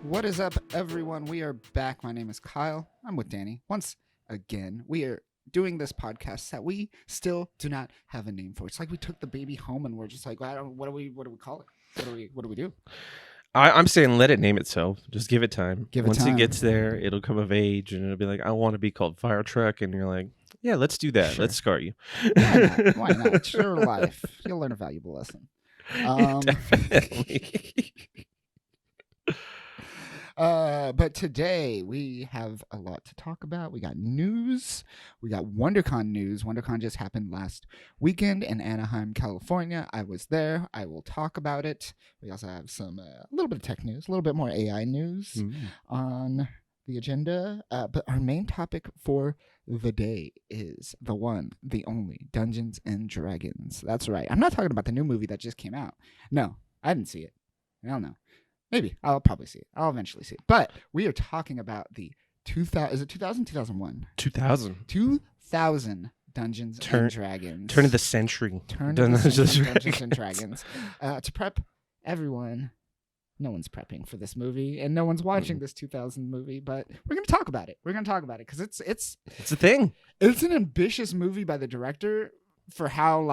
What is up, everyone? We are back. My name is Kyle. I'm with Danny. Once again, we are doing this podcast that we still do not have a name for. It's like we took the baby home and we're just like, what do we call it? What do we do? I'm saying let it name itself. Just give it time. Once time. it gets there, it'll come of age and it'll be like, I want to be called Fire Truck. And you're like, yeah, let's do that. Sure. Let's scar you. Why not? It's your life. You'll learn a valuable lesson. Definitely. But today we have a lot to talk about. We got news. We got WonderCon news. WonderCon just happened last weekend in Anaheim, California. I was there. I will talk about it. We also have some a little bit of tech news, a little bit more AI news on the agenda. But our main topic for the day is the one, the only Dungeons and Dragons. That's right. I'm not talking about the new movie that just came out. No, I didn't see it. I don't know. Maybe. I'll probably see it. I'll eventually see it. But we are talking about the 2000. Is it 2000? 2001? 2000. 2000 Dungeons and Dragons. Turn of the century. Dungeons and Dragons. To prep everyone, no one's prepping for this movie, and no one's watching this 2000 movie, but we're going to talk about it. We're going to talk about it because it's a thing. It's an ambitious movie by the director for how,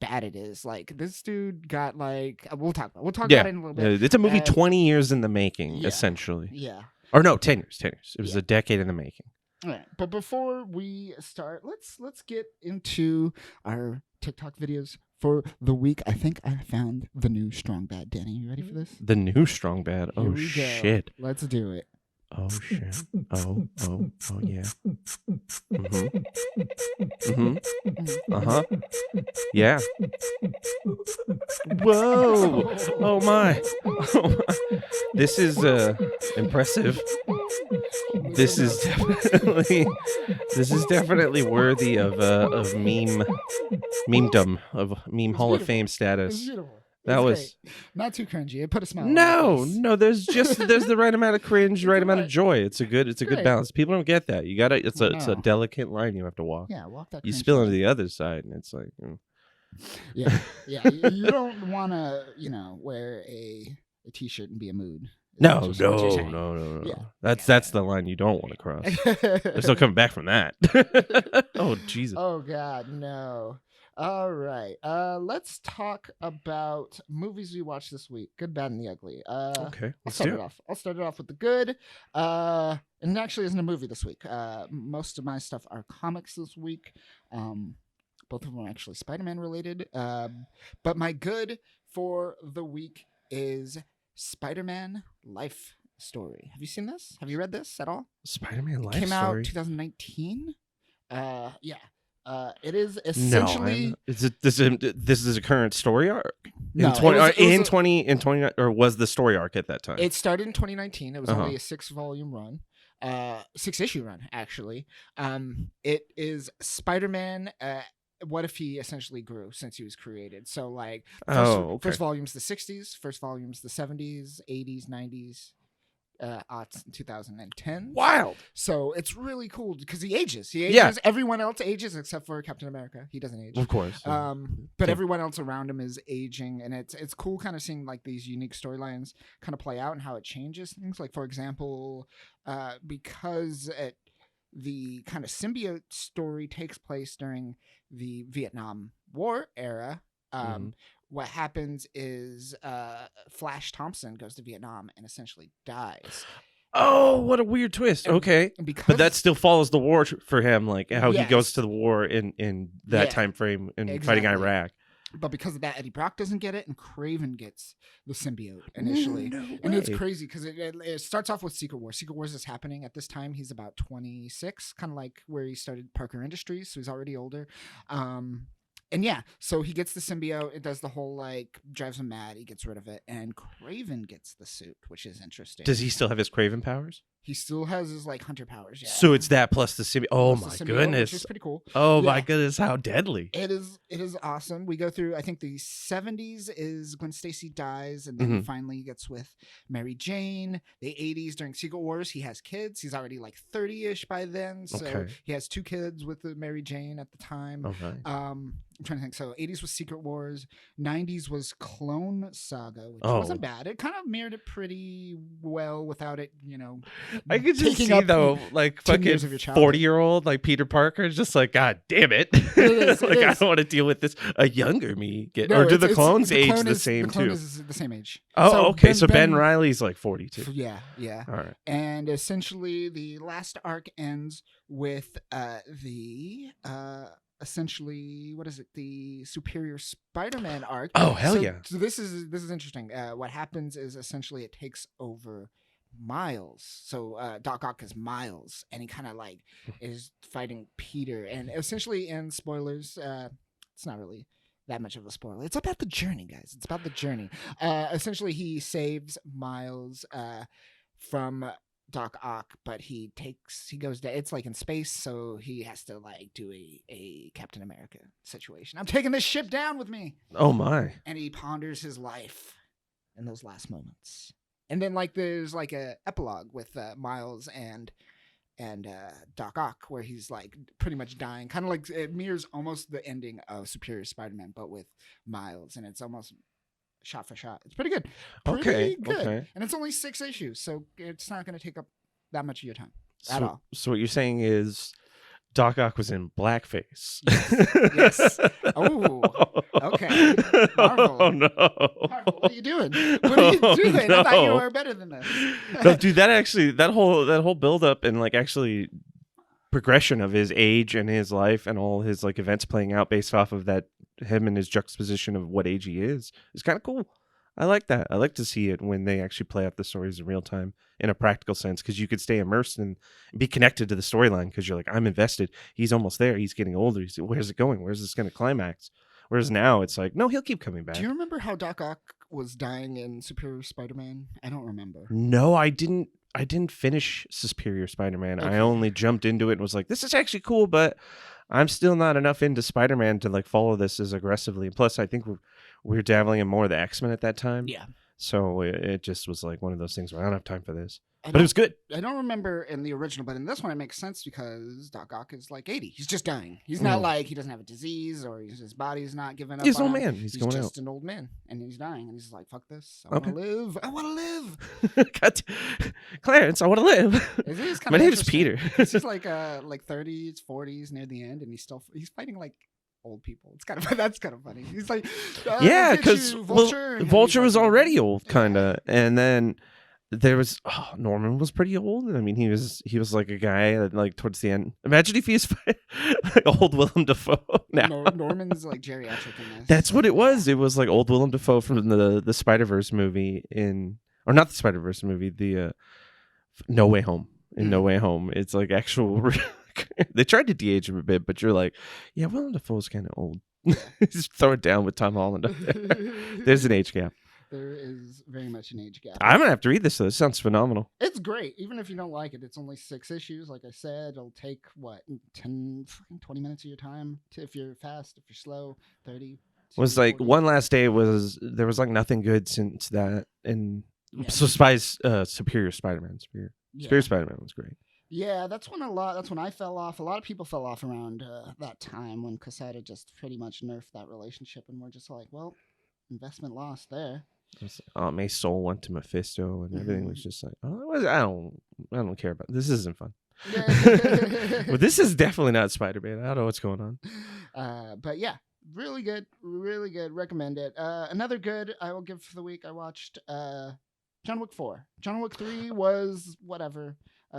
bad it is. This dude got we'll talk about it in a little bit. It's a movie 20 years in the making, essentially. Yeah. Or no, 10 years. It was a decade in the making. All right. But before we start, let's get into our TikTok videos for the week. I think I found the new Strong Bad. Danny, you ready for this? The new Strong Bad. Here Oh we go. shit. Let's do it. Oh shit. Oh yeah. Yeah. Whoa. Oh my. This is impressive. This is definitely worthy of memedom, of meme Hall of Fame status. It's beautiful. That was great. Not too cringy. It put a smile on my face. No. There's the right amount of cringe, right amount of joy. It's a good balance. People don't get that. You gotta. It's a delicate line you have to walk. Yeah, walk that. You spill into the other side, and it's like. Yeah. You don't want to, wear a t-shirt and be a mood. No. Yeah. That's the line you don't want to cross. There's no coming back from that. Oh Jesus. Oh God, no. All right. Let's talk about movies we watched this week. Good, bad, and the ugly. Okay. I'll start it off with the good. And it actually isn't a movie this week. Most of my stuff are comics this week. Both of them are actually Spider-Man related. But my good for the week is Spider-Man Life Story. Have you seen this? Have you read this at all? Spider-Man Life Story? Came out 2019. Yeah. It is essentially. This is a current story arc. No, in 20 or was the story arc at that time? It started in 2019. It was only a 6-volume run, 6-issue run actually. It is Spider-Man. What if he essentially grew since he was created? So first volume's the 60s, first volume's the 70s, 80s, 90s. 2010. Wild. So it's really cool because he ages. Yeah. Everyone else ages except for Captain America. He doesn't age. Of course. But everyone else around him is aging, and it's cool kind of seeing these unique storylines kind of play out and how it changes things. Like for example, because the kind of symbiote story takes place during the Vietnam War era. What happens is Flash Thompson goes to Vietnam and essentially dies. Oh, what a weird twist. Okay. But that still follows the war for him, he goes to the war in that time frame and fighting Iraq. But because of that, Eddie Brock doesn't get it, and Kraven gets the symbiote initially. And it's crazy because it starts off with Secret Wars. Secret Wars is happening at this time. He's about 26, kind of like where he started Parker Industries, so he's already older. And yeah, so he gets the symbiote. It does the whole drives him mad. He gets rid of it, and Kraven gets the suit, which is interesting. Does he still have his Kraven powers? He still has his like hunter powers. Yeah. So it's that plus the symbiote. Oh my goodness, which is pretty cool. Oh my goodness, how deadly! It is awesome. We go through. I think the 70s is when Stacy dies, and then he finally gets with Mary Jane. The 80s during Secret Wars, he has kids. He's already like 30ish by then, so he has 2 kids with Mary Jane at the time. Okay. I'm trying to think. So 80s was Secret Wars. 90s was Clone Saga, which wasn't bad. It kind of mirrored it pretty well without it, I could just see though, like fucking 40-year-old like Peter Parker is just like, God damn it! Like I don't want to deal with this. A younger me or do the clones age the same too? The clone is the same age. Oh, so okay. So Ben Reilly's like 42. Yeah. All right. And essentially, the last arc ends with essentially, what is it? The Superior Spider-Man arc. Oh, hell yeah. So this is interesting. What happens is essentially it takes over Miles. So Doc Ock is Miles, and he kind of like is fighting Peter. And essentially, in spoilers, it's not really that much of a spoiler. It's about the journey, guys. It's about the journey. Essentially, he saves Miles from Doc Ock, but he goes down. It's like in space, so he has to like do a Captain America situation. I'm taking this ship down with me. Oh my! And he ponders his life in those last moments. And then like there's like a epilogue with Miles and Doc Ock where he's like pretty much dying. Kind of like it mirrors almost the ending of Superior Spider-Man, but with Miles, and it's almost shot for shot. It's pretty good. Pretty good. Okay. And it's only 6 issues, so it's not going to take up that much of your time at all. So what you're saying is Doc Ock was in blackface. Yes. Oh, okay. Marvel. Oh, no. Marvel, what are you doing? What are you doing? No. I thought you were better than this. No, dude, that whole build up and like actually progression of his age and his life and all his like events playing out based off of that, him and his juxtaposition of what age he is kind of cool. I like that. I like to see it when they actually play out the stories in real time in a practical sense, because you could stay immersed and be connected to the storyline because you're like, I'm invested. He's almost there. He's getting older. Where's it going? Where's this going to climax? Whereas now it's like, no, he'll keep coming back. Do you remember how Doc Ock was dying in Superior Spider-Man? I don't remember. No, I didn't finish Superior Spider-Man. Okay. I only jumped into it and was like, this is actually cool, but I'm still not enough into Spider-Man to like follow this as aggressively. Plus, I think we're dabbling in more of the X-Men at that time. Yeah. So it just was like one of those things where I don't have time for this. But it was good. I don't remember in the original, but in this one it makes sense because Doc Ock is like 80. He's just dying. He's not like he doesn't have a disease or his body's not giving up. He's an old man. He's going just out. an old man, and he's dying, and he's like, "Fuck this! I want to live. I want to live." Clarence, I want to live. My name is Peter. He's like 30s, 40s near the end, and he's fighting like old people. That's kind of funny. He's like, yeah, because Vulture was already old, kind of, and then there was Norman was pretty old. I mean, he was like a guy that like towards the end. Imagine if he's like old Willem Dafoe now. Norman's like geriatric in this. That's what it was. It was like old Willem Dafoe from the Spider-Verse movie or not the Spider-Verse movie, the No Way Home. In No Way Home, it's like actual. They tried to de-age him a bit, but you're like, yeah, Willem Dafoe's kind of old. Just throw it down with Tom Holland. There's an age gap. There is very much an age gap. I'm gonna have to read this though. This sounds phenomenal. It's great. Even if you don't like it, it's only 6 issues. Like I said, it'll take 10, 20 minutes of your time. If you're fast, if you're slow, 30. Was like 40. One Last Day there was like nothing good since that, and so Superior Spider-Man. Superior Spider-Man was great. Yeah, that's when I fell off. A lot of people fell off around that time when Quesada just pretty much nerfed that relationship, and we're just like, well, investment lost there. May Soul went to Mephisto, and everything was just like, I don't care about this. Isn't fun. Well, this is definitely not Spider-Man. I don't know what's going on. But yeah, really good, recommend it. Another good I will give for the week. I watched John Wick 4. John Wick 3 was whatever.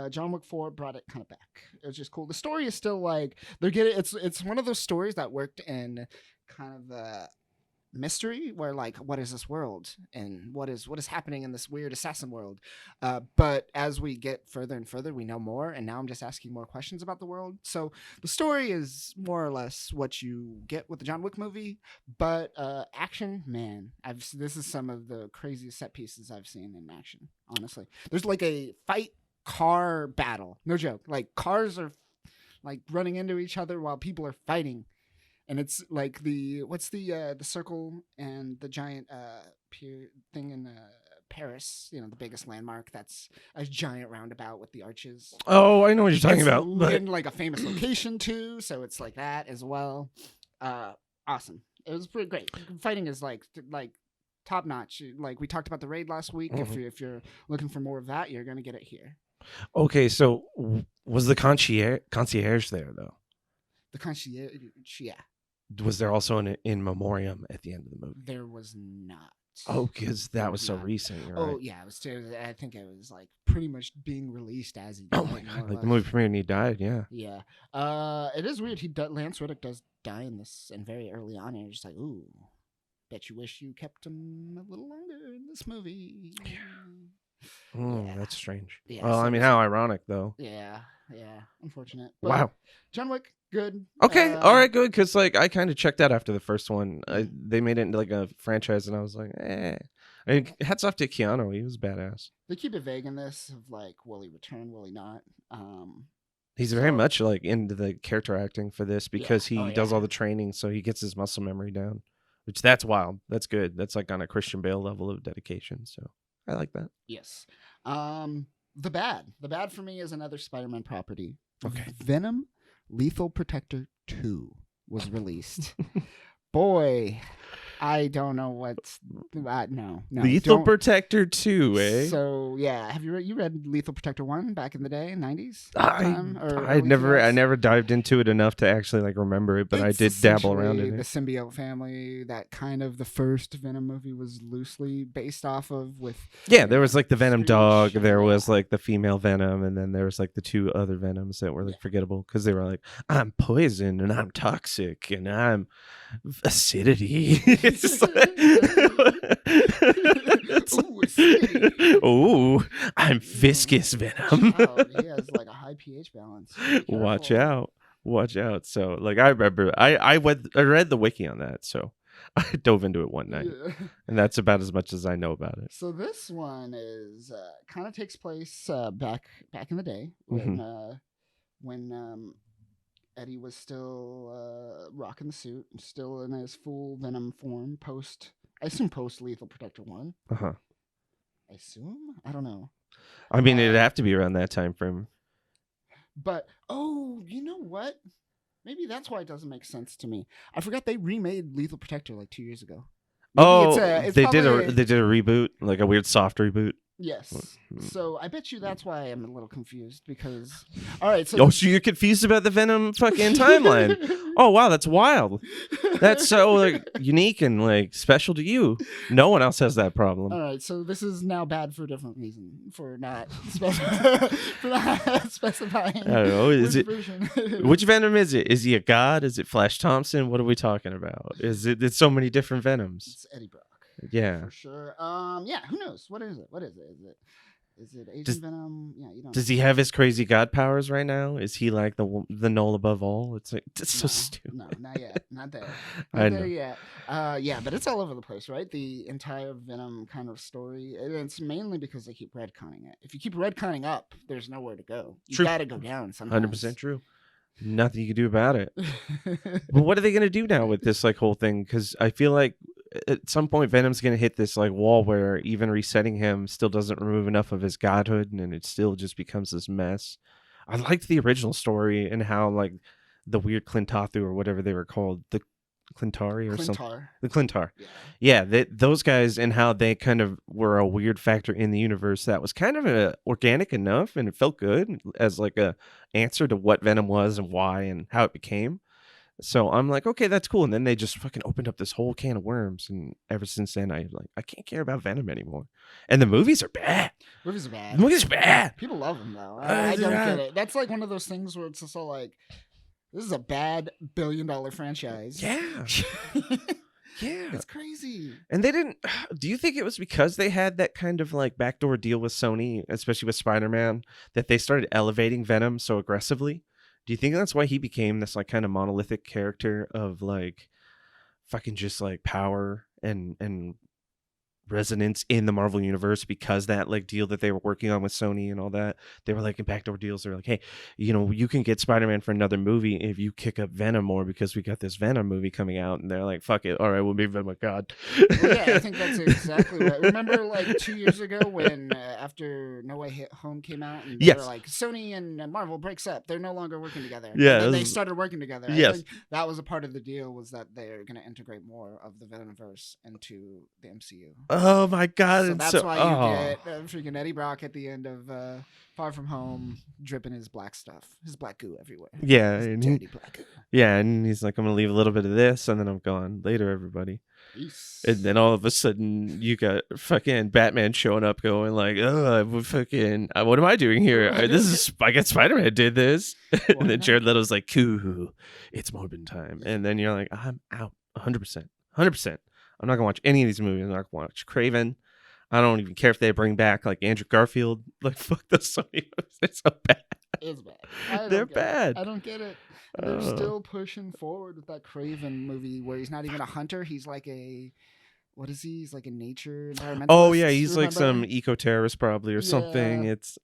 John Wick 4 brought it kind of back. It was just cool. The story is still like it's one of those stories that worked in kind of the mystery where like, what is this world and what is happening in this weird assassin world, but as we get further and further we know more, and now I'm just asking more questions about the world. So the story is more or less what you get with the John Wick movie, but action, man, this is some of the craziest set pieces I've seen in action. Honestly, there's like a fight car battle. No joke. Like cars are like running into each other while people are fighting. And it's like what's the circle and the giant pier thing in Paris, you know, the biggest landmark. That's a giant roundabout with the arches. Oh, I know what you're talking It's about. But in like a famous location too, so it's like that as well. Awesome. It was pretty great. Fighting is like top notch. Like we talked about the raid last week. If you're looking for more of that, you're gonna get it here. okay, so was the concierge there though? The concierge, yeah. Was there also an in memoriam at the end of the movie? There was not. Oh, because that was so recent. Right? Oh yeah, it was. I think it was like pretty much being released as he died. Oh my god! Like the movie premiere and he died. Yeah. Yeah. It is weird. Lance Reddick does die in this, and very early on, and you're just like, ooh, bet you wish you kept him a little longer in this movie. Oh, that's strange. Yeah, well, so I mean, how ironic though. Yeah. Unfortunate. But wow. John Wick, good. Okay, all right, good. Because like I kind of checked out after the first one. They made it into like a franchise, and I was like, eh. I mean, hats off to Keanu. He was badass. They keep it vague in this of like, will he return? Will he not? He's very much like into the character acting for this because he does all the training, so he gets his muscle memory down. Which that's wild. That's good. That's like on a Christian Bale level of dedication. So I like that. Yes. The bad for me is another Spider-Man property. Okay. Venom Lethal Protector 2 was released. Boy, I don't know what's no. Lethal Protector 2, eh? So yeah, have you read Lethal Protector 1 back in the day, 90s? I never dived into it enough to actually like remember it, but I did dabble around in it. The symbiote family, that kind of the first Venom movie was loosely based off of with there was like the Venom dog, there was like the female Venom, and then there was like the two other Venoms that were like forgettable because they were like, I'm poison and I'm toxic and I'm acidity. It's just like, ooh, I'm viscous Venom. He has like a high pH balance. Watch out. So like I remember I read the wiki on that, so I dove into it one night, and that's about as much as I know about it. So this one is kind of takes place back in the day when Eddie was still rocking the suit, still in his full Venom form. I assume post Lethal Protector 1. I assume? I don't know. I mean, it'd have to be around that time frame. But you know what? Maybe that's why it doesn't make sense to me. I forgot they remade Lethal Protector like 2 years ago. Maybe they did a reboot, like a weird soft reboot. Yes. So I bet you that's why I'm a little confused because. All right. So so you're confused about the Venom fucking timeline? Oh wow, that's wild. That's so like unique and like special to you. No one else has that problem. All right. So this is now bad for a different reason, for not specifying. I don't know. Which Venom is it? Is he a god? Is it Flash Thompson? What are we talking about? It's so many different Venoms. It's Eddie Brock. Yeah, for sure. Yeah, who knows? What is it? Is it Agent Venom? Yeah, you don't. Does he have his crazy god powers right now? Is he like the null above all? It's like so stupid. No, not yet. Not there. Not there yet. Yeah, but it's all over the place, right? The entire Venom kind of story, and it's mainly because they keep retconning it. If you keep retconning up, there's nowhere to go. You gotta go down. 100% true. Nothing you can do about it. But what are they gonna do now with this like whole thing? Because I feel like at some point Venom's gonna hit this like wall where even resetting him still doesn't remove enough of his godhood, and it still just becomes this mess. I liked the original story and how like the weird Clintathu or whatever they were called, the Clintari or something. The Clintar. Yeah, those guys and how they kind of were a weird factor in the universe that was kind of organic enough and it felt good as like a answer to what Venom was and why and how it became. So I'm like, okay, that's cool. And then they just fucking opened up this whole can of worms. And ever since then, I can't care about Venom anymore. And the movies are bad. Movies are bad. The movies are bad. People love them, though. I don't get it. That's like one of those things where it's just all like, this is a bad $1 billion franchise. Yeah. Yeah. It's crazy. And they didn't. Do you think it was because they had that kind of like backdoor deal with Sony, especially with Spider-Man, that they started elevating Venom so aggressively? Do you think that's why he became this like kind of monolithic character of like fucking just like power and resonance in the Marvel universe because that like deal that they were working on with Sony and all that, they were like in backdoor deals. They're like, hey, you can get Spider-Man for another movie if you kick up Venom more because we got this Venom movie coming out. And they're like, fuck it, all right, we'll be Venom. God. Well, yeah, I think that's exactly right. Remember, like 2 years ago, when after No Way Home came out, and they were Yes. like, Sony and Marvel breaks up, they're no longer working together. Yeah, and then it they was- started working together. I Yes. think that was a part of the deal, was that they're going to integrate more of the Venomverse into the MCU. Oh my God. So it's that's why you oh. get freaking Eddie Brock at the end of Far From Home, dripping his black stuff, his black goo everywhere. Yeah, His and dirty black goo. yeah, and he's like, I'm gonna leave a little bit of this, and then I'm gone. Later, everybody. Peace. And then all of a sudden, you got fucking Batman showing up, going like, "Oh, what am I doing here? I guess Spider-Man did this." And then Jared Leto's like, "Cool, it's Morbin time." And then you're like, "I'm out, 100%, 100%. I'm not gonna watch any of these movies. I'm not gonna watch Craven. I don't even care if they bring back like Andrew Garfield. Like, fuck those Sony movies. They're so bad. It's bad. They're bad. I don't get it. And they're still pushing forward with that Craven movie where he's not even a hunter. He's like what is he? He's like a nature environmentalist. Oh yeah, he's like some eco-terrorist probably or something. Yeah. It's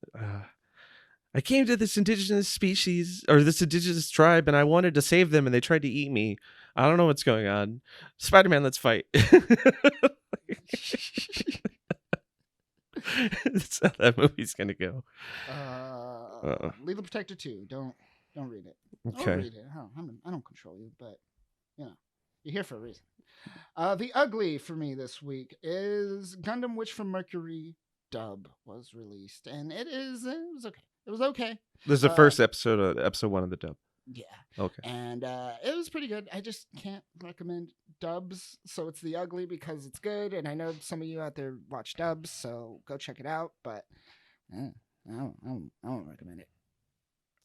I came to this indigenous species or this indigenous tribe and I wanted to save them and they tried to eat me. I don't know what's going on. Spider-Man, let's fight. That's how that movie's gonna go. Lethal Protector 2. Don't read it. Okay. Don't read it. I don't control you, but you're here for a reason. The ugly for me this week is Gundam Witch from Mercury dub was released, and it was okay. It was okay. This is the first episode 1 of the dub. Yeah. Okay. And it was pretty good. I just can't recommend dubs, so it's the ugly because it's good, and I know some of you out there watch dubs, so go check it out. But I don't recommend it.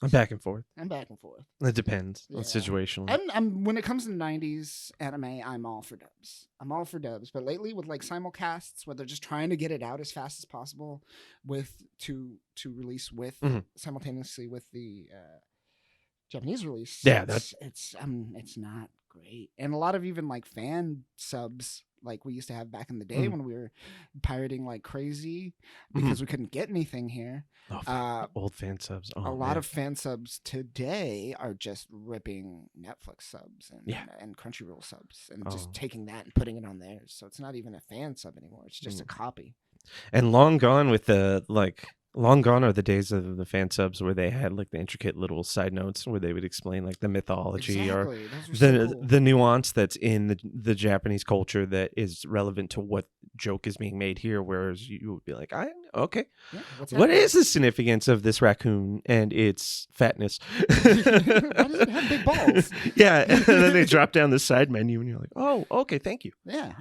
I'm back and forth. It depends on situational. I'm when it comes to 90s anime, I'm all for dubs. But lately with like simulcasts where they're just trying to get it out as fast as possible to release with simultaneously with the Japanese release. Yeah, it's not great. And a lot of even like fan subs like we used to have back in the day when we were pirating like crazy because we couldn't get anything here. Old fan subs. A lot of fan subs today are just ripping Netflix subs and Crunchyroll subs and just taking that and putting it on theirs. So it's not even a fan sub anymore. It's just a copy. And long gone are the days of the fan subs where they had like the intricate little side notes where they would explain like the mythology or the nuance that's in the Japanese culture that is relevant to what joke is being made here. Whereas you would be like, okay, what is the significance of this raccoon and its fatness? Why does it have big balls? Yeah, and then they drop down the side menu and you're like, oh, okay, thank you. Yeah.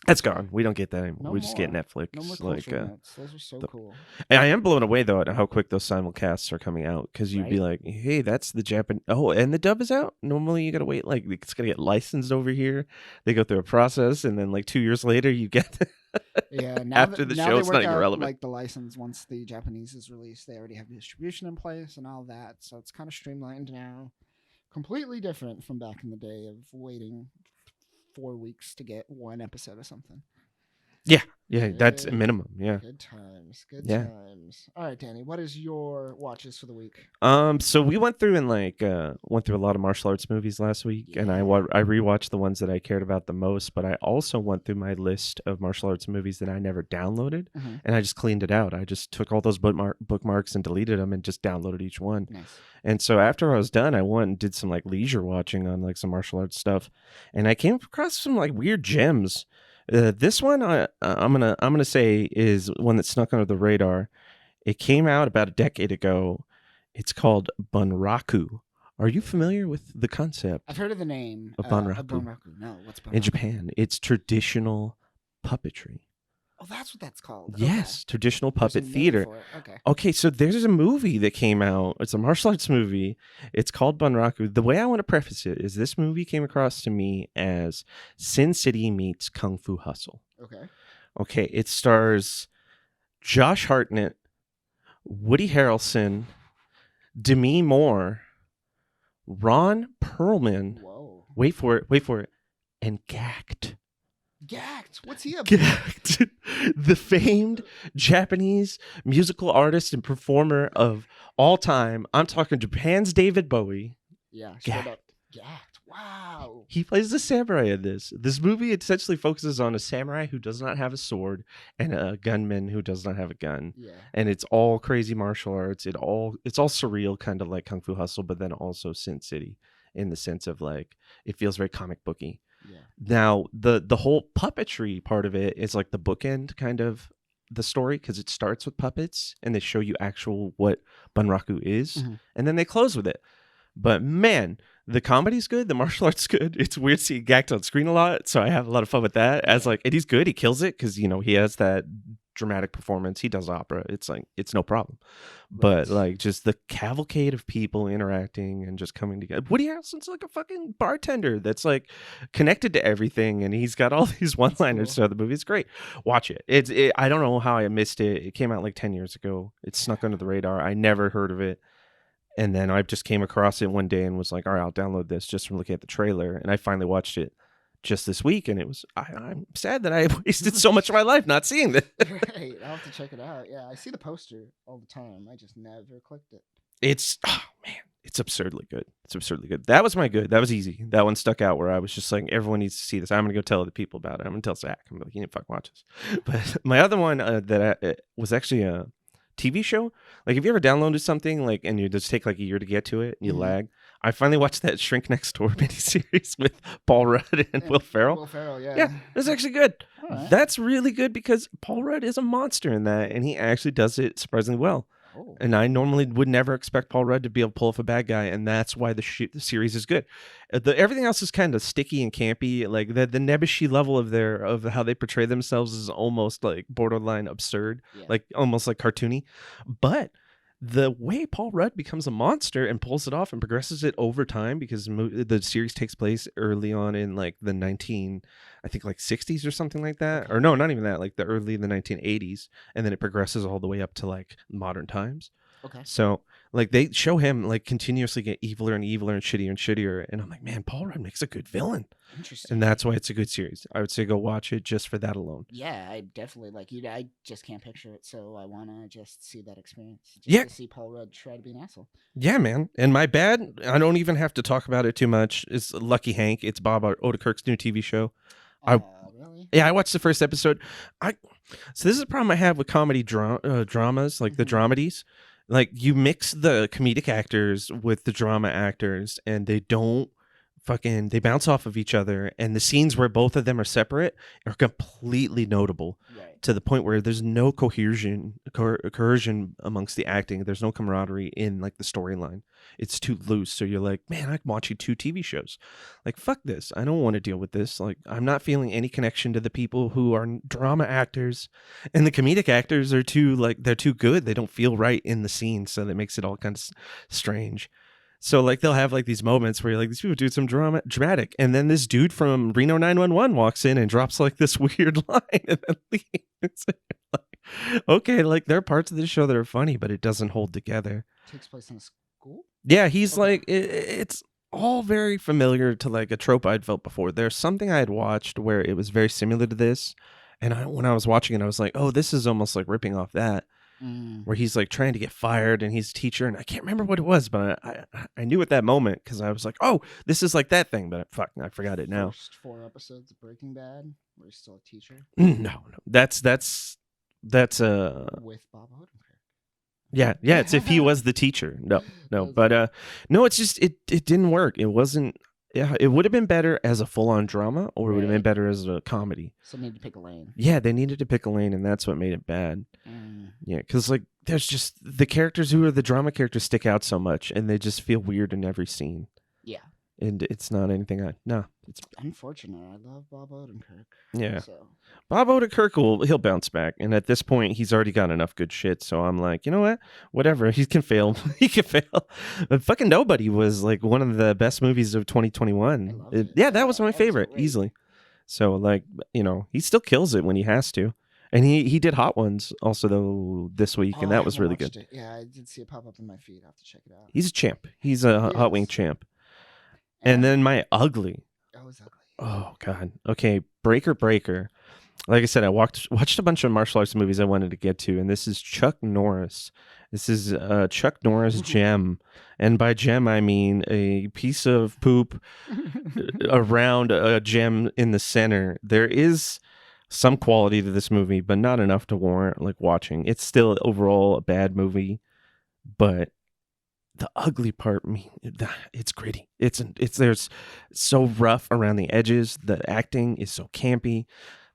That's gone. We don't get that anymore. No We just get more. Netflix. No more culture notes. Those are so cool. And I am blown away though at how quick those simulcasts are coming out because you'd be like, "Hey, that's the Japan." Oh, and the dub is out. Normally, you gotta wait like it's gonna get licensed over here. They go through a process, and then like 2 years later, you get. Yeah. Now after the show, it's not even relevant. Like the license, once the Japanese is released, they already have distribution in place and all that, so it's kind of streamlined now. Completely different from back in the day of waiting 4 weeks to get one episode of something. Yeah, that's a minimum. Yeah. Good times. Times. All right, Danny, what is your watches for the week? So we went through and went through a lot of martial arts movies last week, and I rewatched the ones that I cared about the most. But I also went through my list of martial arts movies that I never downloaded, and I just cleaned it out. I just took all those bookmarks and deleted them, and just downloaded each one. Nice. And so after I was done, I went and did some like leisure watching on like some martial arts stuff, and I came across some like weird gems. This one I'm gonna say is one that snuck under the radar. It came out about a decade ago. It's called Bunraku. Are you familiar with the concept? I've heard of the name of Bunraku. No, what's Bunraku? In Japan, it's traditional puppetry. Oh, that's what that's called. Yes, okay. Traditional puppet theater. Okay. Okay, so there's a movie that came out. It's a martial arts movie. It's called Bunraku. The way I want to preface it is this movie came across to me as Sin City meets Kung Fu Hustle. Okay, it stars Josh Hartnett, Woody Harrelson, Demi Moore, Ron Perlman. Whoa. Wait for it. And Gact. Gacked. What's he up to? Gacked, the famed Japanese musical artist and performer of all time. I'm talking Japan's David Bowie. Yeah, straight up. Gacked. Wow. He plays the samurai in this. This movie essentially focuses on a samurai who does not have a sword and a gunman who does not have a gun. Yeah. And it's all crazy martial arts. It's all surreal, kind of like Kung Fu Hustle, but then also Sin City in the sense of like it feels very comic booky. Yeah. Now the whole puppetry part of it is like the bookend kind of the story because it starts with puppets and they show you actual what Bunraku is, and then they close with it. But man, the comedy's good, the martial arts good. It's weird seeing Gacked on screen a lot, so I have a lot of fun with that. As like, and he's good, he kills it because he has that dramatic performance. He does opera. It's like it's no problem. But like just the cavalcade of people interacting and just coming together. Woody Harrelson's like a fucking bartender that's like connected to everything, and he's got all these one-liners. Cool. So the movie's great. Watch it. I don't know how I missed it. It came out like 10 years ago. It snuck under the radar. I never heard of it. And then I just came across it one day and was like, all right, I'll download this just from looking at the trailer. And I finally watched it just this week. And it was, I'm sad that I wasted so much of my life not seeing this. Right. I'll have to check it out. Yeah. I see the poster all the time. I just never clicked it. It's, oh man, it's absurdly good. It's absurdly good. That was my good. That was easy. That one stuck out where I was just like, everyone needs to see this. I'm going to go tell other people about it. I'm going to tell Zach. I'm like, you need to fucking watch this. But my other one was actually a TV show. Like, have you ever downloaded something like and you just take like a year to get to it and you lag? I finally watched that Shrink Next Door miniseries with Paul Rudd and Will Ferrell. Will Ferrell, yeah. Yeah, it's actually good. Right. That's really good because Paul Rudd is a monster in that, and he actually does it surprisingly well. Oh. And I normally would never expect Paul Rudd to be able to pull off a bad guy, and that's why the series is good. Everything else is kind of sticky and campy. Like the nebbishy level of how they portray themselves is almost like borderline absurd, like almost like cartoony. But the way Paul Rudd becomes a monster and pulls it off and progresses it over time, because the series takes place early on in like the 60s or something like that. Or no, not even that, like the 1980s. And then it progresses all the way up to like modern times. Okay. So like they show him like continuously get eviler and eviler and shittier. And I'm like, man, Paul Rudd makes a good villain. Interesting. And that's why it's a good series. I would say go watch it just for that alone. Yeah, I definitely like you. I just can't picture it, so I want to just see that experience. To see Paul Rudd try to be an asshole. Yeah, man. And my bad, I don't even have to talk about it too much. It's Lucky Hank. It's Bob Odenkirk's new TV show. Really? Yeah, I watched the first episode. So this is a problem I have with comedy dramas, like the dramedies. Like you mix the comedic actors with the drama actors, and they bounce off of each other, and the scenes where both of them are separate are completely notable, to the point where there's no cohesion amongst the acting. There's no camaraderie in like the storyline. It's too loose. So you're like, man, I'm watching two TV shows. Like, fuck this. I don't want to deal with this. Like, I'm not feeling any connection to the people who are drama actors, and the comedic actors are they're too good. They don't feel right in the scene. So that makes it all kind of strange. So like they'll have like these moments where you're like, these people do some dramatic, and then this dude from Reno 911 walks in and drops like this weird line and then leaves. Like, okay, like there are parts of this show that are funny, but it doesn't hold together. Takes place in a school? Yeah, he's like it's all very familiar to like a trope I'd felt before. There's something I had watched where it was very similar to this, and when I was watching it, I was like, oh, this is almost like ripping off that. Where he's like trying to get fired and he's a teacher, and I can't remember what it was, but I knew at that moment because I was like, oh, this is like that thing, but fuck, I forgot it now. First 4 episodes of Breaking Bad where he's still a teacher. No, that's with Bob Odenkirk. Yeah, it's if he was the teacher. No, but no, it's just it didn't work. It wasn't. Yeah, it would have been better as a full-on drama, or it would have been better as a comedy. So they needed to pick a lane. Yeah, they needed to pick a lane, and that's what made it bad. Yeah, because like there's just the characters who are the drama characters stick out so much, and they just feel weird in every scene. Yeah. And it's not anything it's unfortunate. I love Bob Odenkirk. Yeah. So. Bob Odenkirk he'll bounce back. And at this point, he's already got enough good shit. So I'm like, you know what? Whatever. He can fail. He can fail. But fucking Nobody was like one of the best movies of 2021. Yeah, that was my favorite, easily. So like, he still kills it when he has to. And he did Hot Ones also though this week, and that was really good. It. Yeah, I did see it pop up in my feed. I'll have to check it out. He's a champ. He's a Hot Wing champ. And then my Ugly. Oh, it's ugly. Oh, God. Okay. Breaker. Like I said, I watched a bunch of martial arts movies I wanted to get to, and this is Chuck Norris. This is Chuck Norris gem, and by gem I mean a piece of poop around a gem in the center. There is some quality to this movie, but not enough to warrant like watching. It's still overall a bad movie, but the ugly part, it's gritty. There's so rough around the edges. The acting is so campy.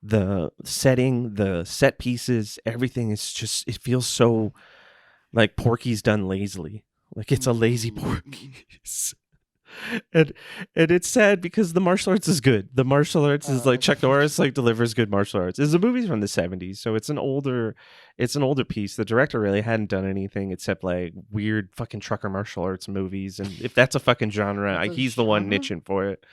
The setting, the set pieces, everything is just, it feels so like Porky's done lazily. Like it's a lazy Porky's. And it's sad because the martial arts is good. The martial arts is like Chuck Norris like delivers good martial arts. It's a movie from the 70s, so it's an older piece. The director really hadn't done anything except like weird fucking trucker martial arts movies, and if that's a fucking genre, he's the one niching for it.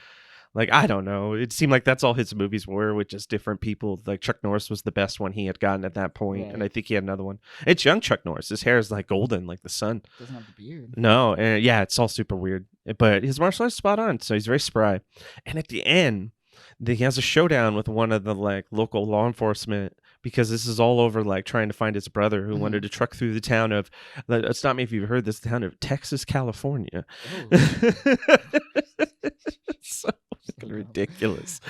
Like, I don't know. It seemed like that's all his movies were, with just different people. Like, Chuck Norris was the best one he had gotten at that point, right. And I think he had another one. It's young Chuck Norris. His hair is, like, golden, like the sun. Doesn't have the beard. No, and yeah, it's all super weird. But his martial arts is spot on, so he's very spry. And at the end, he has a showdown with one of the, like, local law enforcement, because this is all over, like, trying to find his brother who wanted to truck through the town of, stop me if you've heard this, the town of Texas, California. So fucking ridiculous.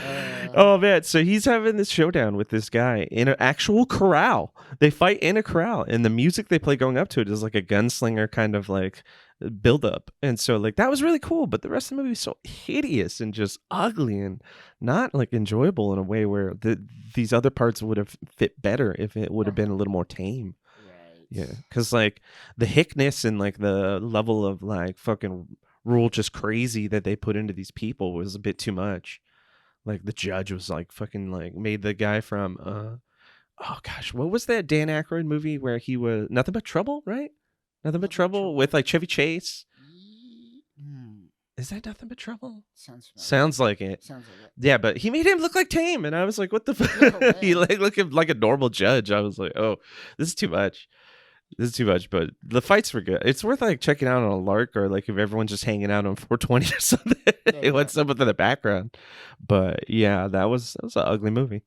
Oh man, so he's having this showdown with this guy in an actual corral. They fight in a corral, and the music they play going up to it is like a gunslinger kind of like build up. And so like that was really cool, but the rest of the movie is so hideous and just ugly and not like enjoyable in a way where these other parts would have fit better if it would have been a little more tame. Yeah, because like the hickness and like the level of like fucking rule just crazy that they put into these people was a bit too much. Like the judge was like fucking like made the guy from oh gosh, what was that Dan Aykroyd movie where he was Nothing But Trouble, right? Nothing But Trouble with like Chevy Chase. Is that Nothing But Trouble? Sounds like it. Yeah, but he made him look like tame, and I was like, what the fuck? He like looking like a normal judge. I was like, oh, this is too much. But the fights were good. It's worth like checking out on a lark, or like if everyone's just hanging out on 420 or something. What's up with the background? But yeah, that was an ugly movie,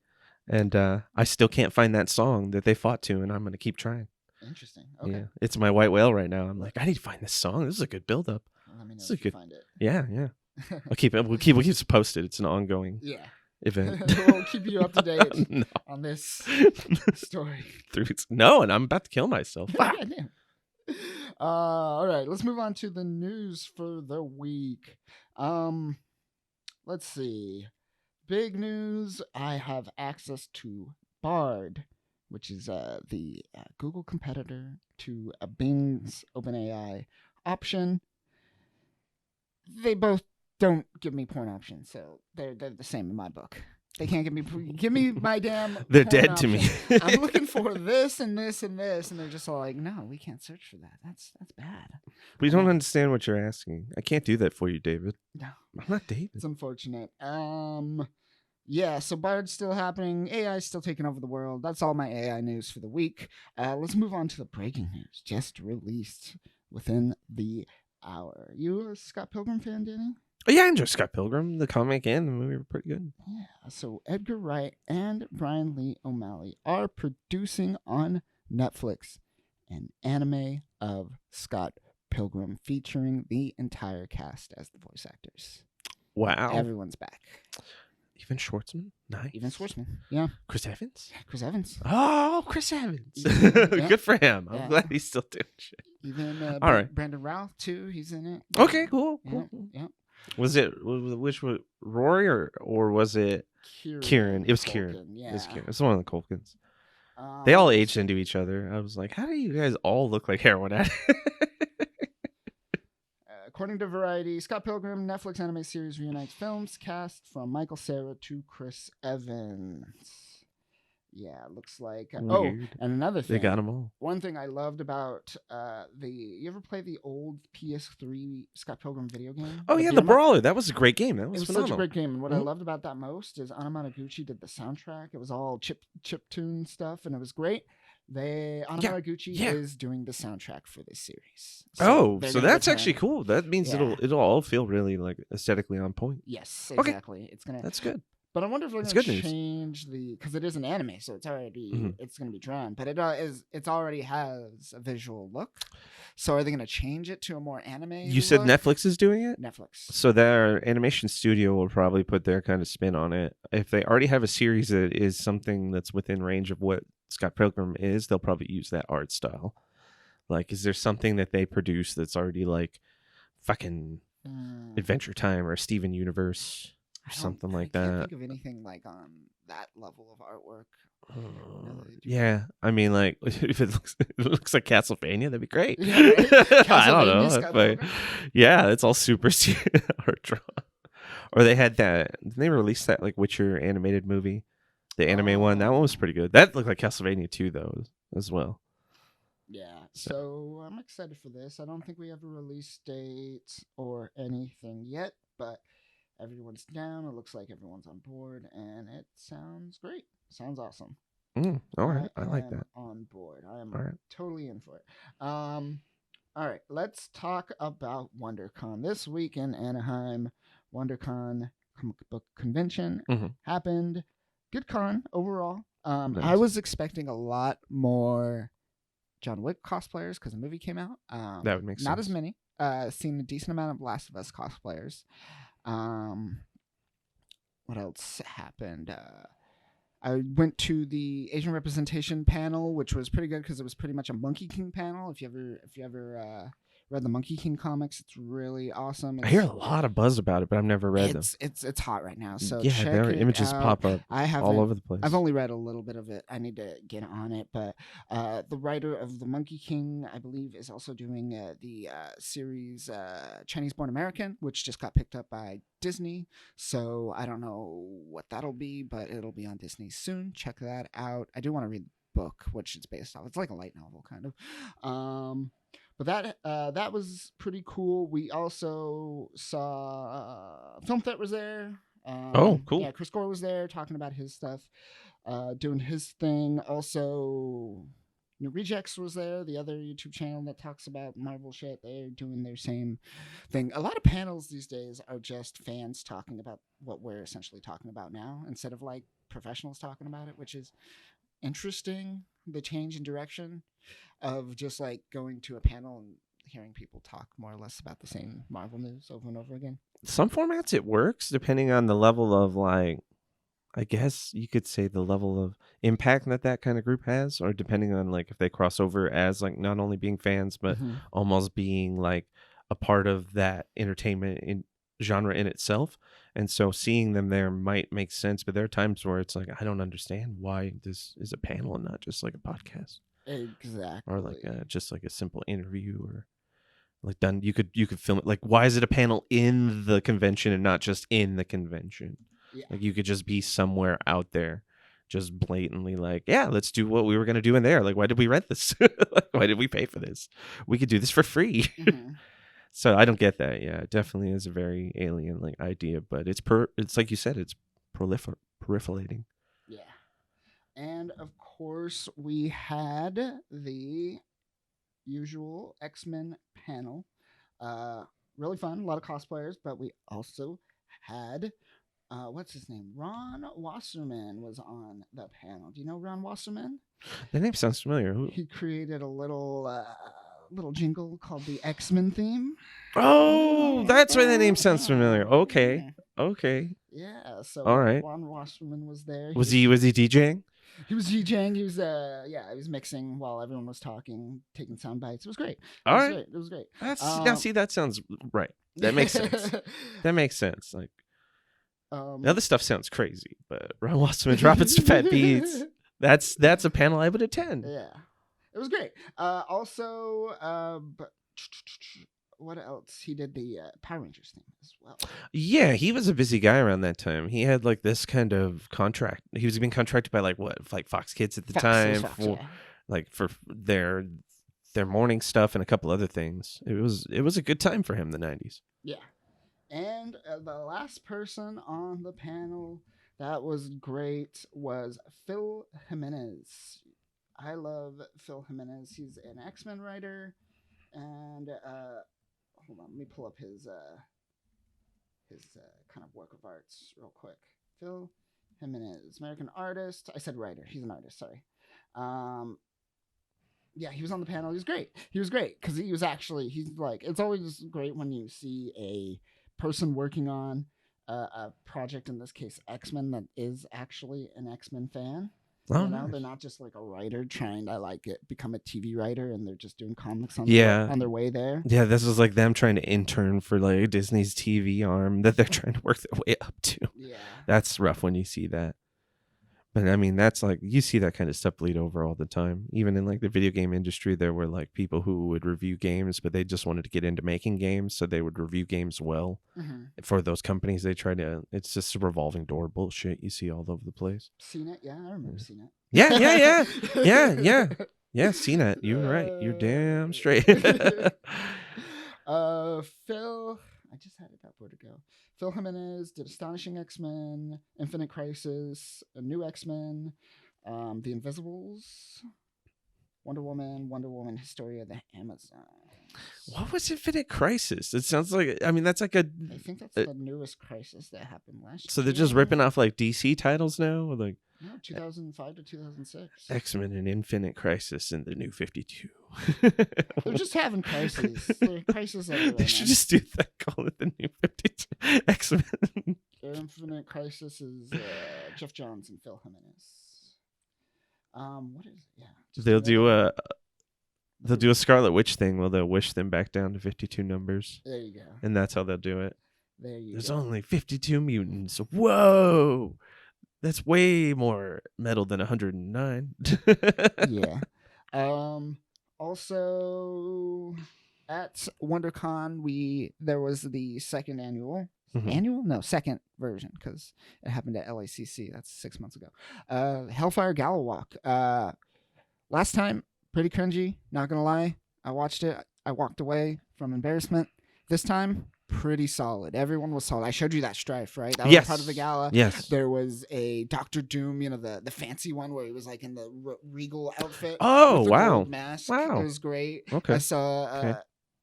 and I still can't find that song that they fought to, and I'm gonna keep trying. Interesting. Okay. Yeah, it's my white whale right now. I'm like, I need to find this song. This is a good build up. Let me know if you find it. Yeah. We'll keep it posted. It's an ongoing event. We'll keep you up to date on this story. No, and I'm about to kill myself. All right, let's move on to the news for the week. Let's see. Big news. I have access to Bard, which is the Google competitor to Bing's OpenAI option. They both don't give me porn options, so they're the same in my book. They can't give me my damn. They're dead option. To me. I'm looking for this and this and this, and they're just all like, "No, we can't search for that. That's bad." We don't understand what you're asking. I can't do that for you, David. No, I'm not David. It's unfortunate. Yeah. So Bard's still happening. AI is still taking over the world. That's all my AI news for the week. Let's move on to the breaking news just released within the hour. You a Scott Pilgrim fan, Danny? Oh, yeah, I enjoy Scott Pilgrim. The comic and the movie were pretty good. Yeah, so Edgar Wright and Brian Lee O'Malley are producing on Netflix an anime of Scott Pilgrim featuring the entire cast as the voice actors. Wow. Everyone's back. Even Schwartzman? Nice. Even Schwartzman, yeah. Chris Evans? Chris Evans. Oh, Chris Evans. Yeah. Good for him. I'm glad he's still doing shit. Even all right. Brandon Routh, too. He's in it. Okay, cool. Yeah. Was it which was Rory or was it Kieran? It was Kieran. Yeah. It was Kieran. It's one of the Culkins. They all aged into each other. I was like, how do you guys all look like heroin addicts? According to Variety, Scott Pilgrim Netflix anime series reunites films cast from Michael Cera to Chris Evans. Yeah, looks like. Weird. And another thing. They got them all. One thing I loved about you ever play the old PS3 Scott Pilgrim video game? Oh, yeah, the Brawler. That was a great game. That was phenomenal. Such a great game. And what I loved about that most is Anamanaguchi did the soundtrack. It was all chip tune stuff, and it was great. Anamanaguchi is doing the soundtrack for this series. So that's actually cool. That means it'll all feel really like aesthetically on point. Yes, exactly. Okay. That's good. But I wonder if they're It's going to good news. change because it is an anime, so it's Mhm. going to be drawn, but it's already has a visual look. So are they going to change it to a more anime You said look? Netflix is doing it? Netflix. So their animation studio will probably put their kind of spin on it. If they already have a series that is something that's within range of what Scott Pilgrim is, they'll probably use that art style. Like, is there something that they produce that's already like fucking Adventure Time or Steven Universe or something like I can't that? think of anything like on that level of artwork. Now that I do Yeah, I mean, like if it looks like Castlevania, that'd be great. Yeah, right? I don't Castlevania, know, Scott but Pilgrim. yeah, it's all super art drawn. Or they had that. Didn't they release that like Witcher animated movie? The anime one. That one was pretty good. That looked like Castlevania too, though, as well. Yeah, So so I'm excited for this. I don't think we have a release date or anything yet, but everyone's down. It looks like everyone's on board, and it sounds great. Sounds awesome. all I right, I like am that. on board. I am All right, totally in for it. All right, let's talk about WonderCon. This week in Anaheim, WonderCon comic book convention mm-hmm. happened. Good con overall. I Nice. was expecting a lot more John Wick cosplayers because the movie came out. That would make Not sense. as many. Seen a decent amount of Last of Us cosplayers. Um, what else happened? I went to the Asian representation panel, which was pretty good because it was pretty much a Monkey King panel. If you ever read the Monkey King comics, it's really awesome. I hear a lot of buzz about it, but I've never read them. It's hot right now, so Yeah, check their it images out. pop up I all haven't. over the place. I've only read a little bit of it. I need to get on it, but the writer of the Monkey King, I believe, is also doing the series Chinese Born American, which just got picked up by Disney. So I don't know what that'll be, but it'll be on Disney soon. Check that out. I do want to read the book, which it's based off. It's like a light novel, kind of. But that was pretty cool. We also saw Film Threat was there. Oh, cool. Yeah, Chris Gore was there talking about his stuff, doing his thing. Also, New Rejects was there, the other YouTube channel that talks about Marvel shit. They're doing their same thing. A lot of panels these days are just fans talking about what we're essentially talking about now, instead of like professionals talking about it, which is interesting. The change in direction of just like going to a panel and hearing people talk more or less about the same Marvel news over and over again. Some formats it works depending on the level of like, I guess you could say the level of impact that that kind of group has, or depending on like if they cross over as like not only being fans but almost being like a part of that entertainment in genre in itself. And so seeing them there might make sense, but there are times where it's like I don't understand why this is a panel and not just like a podcast Exactly. or like just like a simple interview or like done. You could film it like why is it a panel in the convention and not just in the convention? Yeah. Like you could just be somewhere out there, just blatantly like, yeah, let's do what we were gonna do in there. Like, why did we rent this? Like, why did we pay for this? We could do this for free. So I don't get that. Yeah, it definitely is a very alien like idea, but it's like you said, it's proliferating. Yeah. And of course, we had the usual X-Men panel. Really fun, a lot of cosplayers, but we also had what's his name? Ron Wasserman was on the panel. Do you know Ron Wasserman? The name sounds familiar. Who? He created a little jingle called the X-Men theme. Oh, that's why the name sounds familiar. Okay. Yeah, so All right. Ron Wasserman was there. Was he DJing? He was DJing. He was he was mixing while everyone was talking, taking sound bites. It was great. All right. It was great. Now see that sounds right. That makes sense. That makes sense. Like the other stuff sounds crazy, but Ron Wasserman dropping some fat beats. That's a panel I would attend. Yeah, it was great. Also, what else? He did the Power Rangers thing as well. Yeah, he was a busy guy around that time. He had like this kind of contract. He was being contracted by like Fox Kids at the time for their morning stuff and a couple other things. It was a good time for him, the 90s. Yeah. And the last person on the panel that was great was Phil Jimenez. I love Phil Jimenez. He's an X-Men writer, and hold on, let me pull up his kind of work of arts real quick. Phil Jimenez, American artist. I said writer. He's an artist. Sorry. Um, yeah, he was on the panel. He was great. He was great because he's like, it's always great when you see a person working on a project, in this case, X-Men, that is actually an X-Men fan. Oh, You know, nice. they're not just like a writer trying to become a TV writer, and they're just doing comics on Yeah. their way there. Yeah, this is like them trying to intern for like Disney's TV arm that they're trying to work their way up to. Yeah. That's rough when you see that. But I mean, that's like, you see that kind of stuff bleed over all the time. Even in like the video game industry, there were like people who would review games, but they just wanted to get into making games. So they would review games well. Mm-hmm. For those companies, they try to, it's just a revolving door bullshit you see all over the place. Seen it? Yeah, I remember seeing it. Yeah. Yeah, CNET. You're right. You're damn straight. Phil, I just had it up. Where'd it go? Phil Jimenez did Astonishing X-Men, Infinite Crisis, a new X-Men, The Invisibles, Wonder Woman, Historia of the Amazon. What was Infinite Crisis? It sounds like, I mean, that's like a. I think that's the newest Crisis that happened last year. So they're just ripping off like DC titles now? Or like. No, 2005 to 2006. X-Men and Infinite Crisis in the New 52. They're just having crises. They're crises everywhere. They should just do that. Call it the New 52. X-Men. Infinite Crisis is Jeff Johns and Phil Jimenez. What is it? Yeah. They'll do a Scarlet Witch thing where they'll wish them back down to 52 numbers. There you go. And that's how they'll do it. There's only 52 mutants. Whoa! That's way more metal than 109. Yeah. Also, at WonderCon, there was the second second version, because it happened at LACC. That's 6 months ago. Hellfire Gala Walk. Last time, pretty cringy. Not gonna lie. I watched it. I walked away from embarrassment. This time, pretty solid. Everyone was solid. I showed you that Strife, right? That was part of the gala. Yes. There was a Doctor Doom, the fancy one where he was like in the regal outfit. Oh, with the wow. gold mask. Wow. It was great. Okay. I saw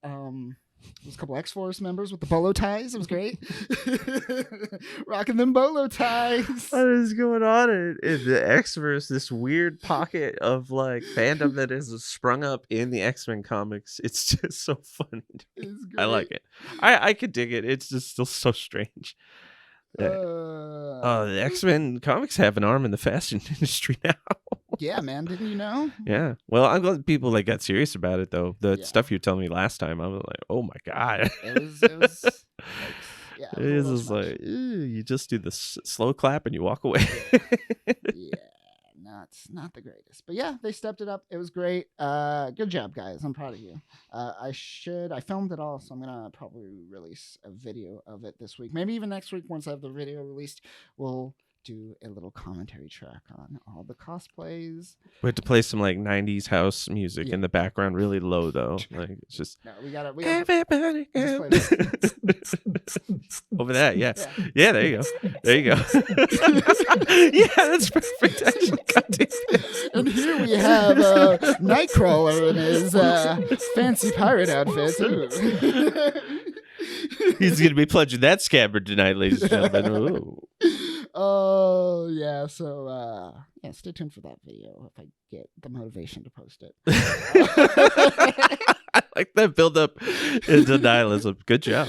there was a couple X-Force members with the bolo ties. It was great. Rocking them bolo ties. What is going on in the X-verse? This weird pocket of like fandom that is sprung up in the X-Men comics. It's just so funny. It's great. I like it. I could dig it. It's just still so strange. The X-Men comics have an arm in the fashion industry now. Yeah, man. Didn't you know? Yeah. Well, I'm glad people got serious about it, though. The stuff you were telling me last time, I was like, oh my God. It was like, it is just like, you just do the slow clap and you walk away. Yeah. Not the greatest, but yeah, they stepped it up. It was great. Good job, guys. I'm proud of you. I filmed it all, so I'm gonna probably release a video of it this week. Maybe even next week, once I have the video released, we'll do a little commentary track on all the cosplays. We have to play some like 90s house music in the background, really low though. Like it's just we gotta everybody go. Over that, yeah. There you go. Yeah, that's perfect. And here we have Nightcrawler in his fancy pirate outfit too. He's gonna be plunging that scabbard tonight, ladies and gentlemen. Ooh. Oh yeah, so stay tuned for that video if I get the motivation to post it. I like that build up into nihilism. Good job.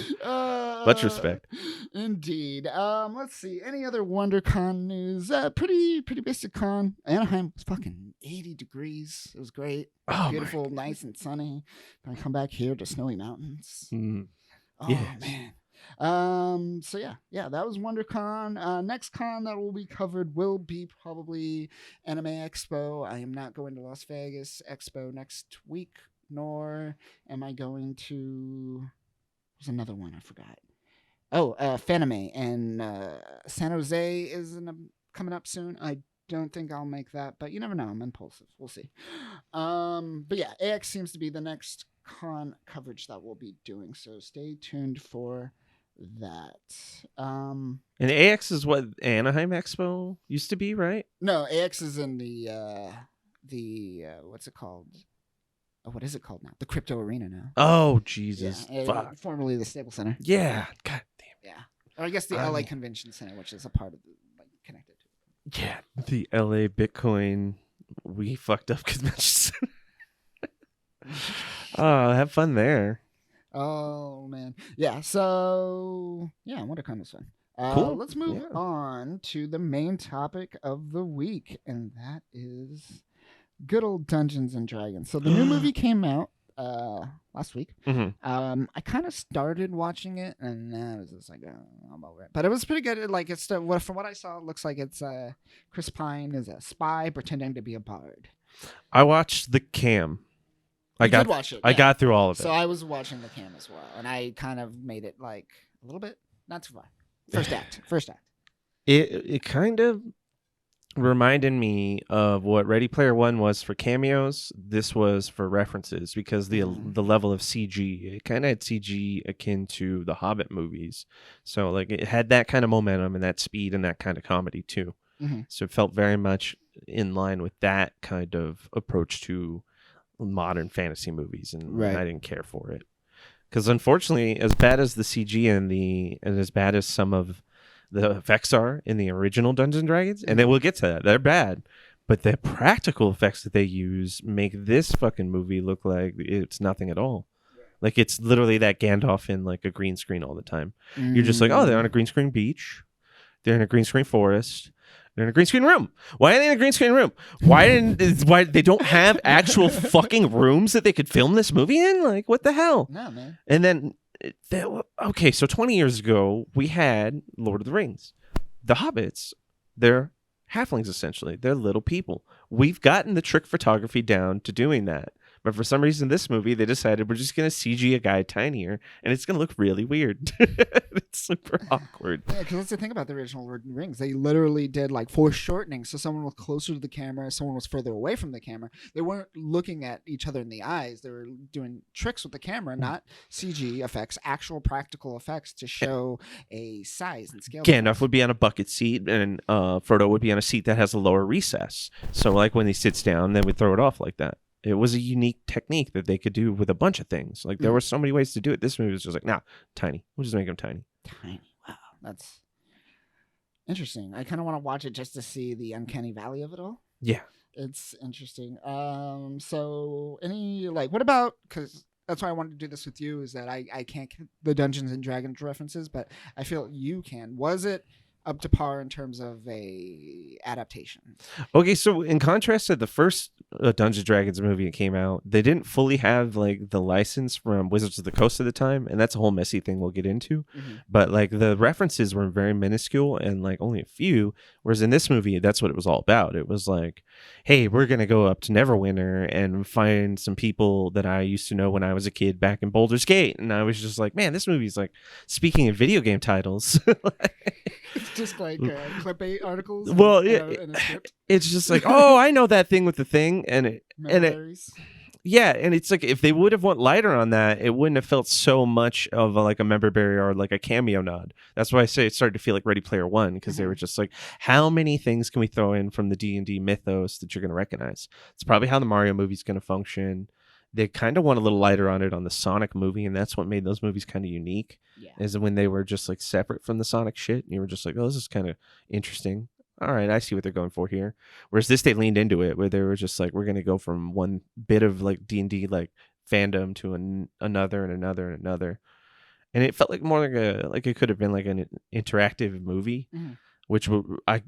Much respect. Indeed. Let's see. Any other WonderCon news? Pretty basic con. Anaheim was fucking 80 degrees. It was great. Beautiful, nice and sunny. Then I come back here to snowy mountains. Oh yes. Man. So yeah, that was WonderCon. Next con that will be covered will be probably Anime Expo. I am not going to Las Vegas Expo next week, nor am I going to. There's another one I forgot. Oh, Fanime and San Jose is coming up soon. I don't think I'll make that, but you never know. I'm impulsive. We'll see. But yeah, AX seems to be the next con coverage that we'll be doing, so stay tuned for that. And AX is what Anaheim Expo used to be, right? No, AX is in the what's it called? What is it called now? The Crypto Arena now. Oh Jesus! Yeah, fuck. Formerly the Staples Center. Yeah. God damn. Yeah. Or I guess the LA Convention Center, which is a part of the Yeah, the LA Bitcoin we fucked up convention. Have fun there. Oh man, yeah. So yeah, WonderCon was fun. Cool. Let's move Yeah. on to the main topic of the week, and that is good old Dungeons and Dragons. So the new movie came out last week. Hmm. I kind of started watching it, and I was just like, oh, I'm over it. But it was pretty good. Like it's from what I saw, it looks like it's Chris Pine is a spy pretending to be a bard. I watched the cam. I You got did watch it. I Yeah. got through all of it. So I was watching the cam as well, and I kind of made it like a little bit, not too far. First act. It kind of reminded me of what Ready Player One was for cameos. This was for references because the level of CG, it kind of had CG akin to the Hobbit movies. So like it had that kind of momentum and that speed and that kind of comedy too. Mm-hmm. So it felt very much in line with that kind of approach to modern fantasy movies, and Right. I didn't care for it because unfortunately, as bad as the CG and as bad as some of the effects are in the original Dungeons and Dragons, and then we'll get to that, they're bad, but the practical effects that they use make this fucking movie look like it's nothing at all. Like it's literally that Gandalf in like a green screen all the time. You're just like, oh, they're on a green screen beach, they're in a green screen forest, they're in a green screen room. Why are they in a green screen room? Why they don't have actual fucking rooms that they could film this movie in? Like what the hell? No, man. And then okay, so 20 years ago we had Lord of the Rings. The hobbits, they're halflings essentially. They're little people. We've gotten the trick photography down to doing that. But for some reason, this movie, they decided we're just going to CG a guy tinier, and it's going to look really weird. It's super awkward. Yeah, because that's the thing about the original Lord of the Rings. They literally did like foreshortening. So someone was closer to the camera, someone was further away from the camera. They weren't looking at each other in the eyes. They were doing tricks with the camera, not CG effects, actual practical effects to show a size and scale. Gandalf would be on a bucket seat, and Frodo would be on a seat that has a lower recess. So, like when he sits down, they would throw it off like that. It was a unique technique that they could do with a bunch of things. Like there were so many ways to do it. This movie was just like, nah, tiny. We'll just make them tiny. Tiny. Wow, that's interesting. I kind of want to watch it just to see the uncanny valley of it all. Yeah, it's interesting. So any like, what about? Because that's why I wanted to do this with you. Is that I can't get the Dungeons and Dragons references, but I feel you can. Was it up to par in terms of a adaptation? Okay, so in contrast to the first Dungeons and Dragons movie that came out, they didn't fully have like the license from Wizards of the Coast at the time, and that's a whole messy thing we'll get into. Mm-hmm. But like the references were very minuscule and like only a few, whereas in this movie, that's what it was all about. It was like, hey, we're gonna go up to Neverwinter and find some people that I used to know when I was a kid back in Baldur's Gate, and I was just like, man, this movie's like, speaking of video game titles. It's just like clickbait articles. Well, in a script. It's just like, oh, I know that thing with the thing, and it, yeah, and it's like if they would have went lighter on that, it wouldn't have felt so much of like a member berry or like a cameo nod. That's why I say it started to feel like Ready Player One, because they were just like, how many things can we throw in from the D&D mythos that you're going to recognize? It's probably how the Mario movie's going to function. They kind of went a little lighter on it on the Sonic movie, and that's what made those movies kind of unique. Yeah. Is when they were just like separate from the Sonic shit, and you were just like, oh, this is kind of interesting. All right, I see what they're going for here. Whereas this, they leaned into it, where they were just like, we're going to go from one bit of like D&D like fandom to another and another and another, and it felt like more like it could have been like an interactive movie, which I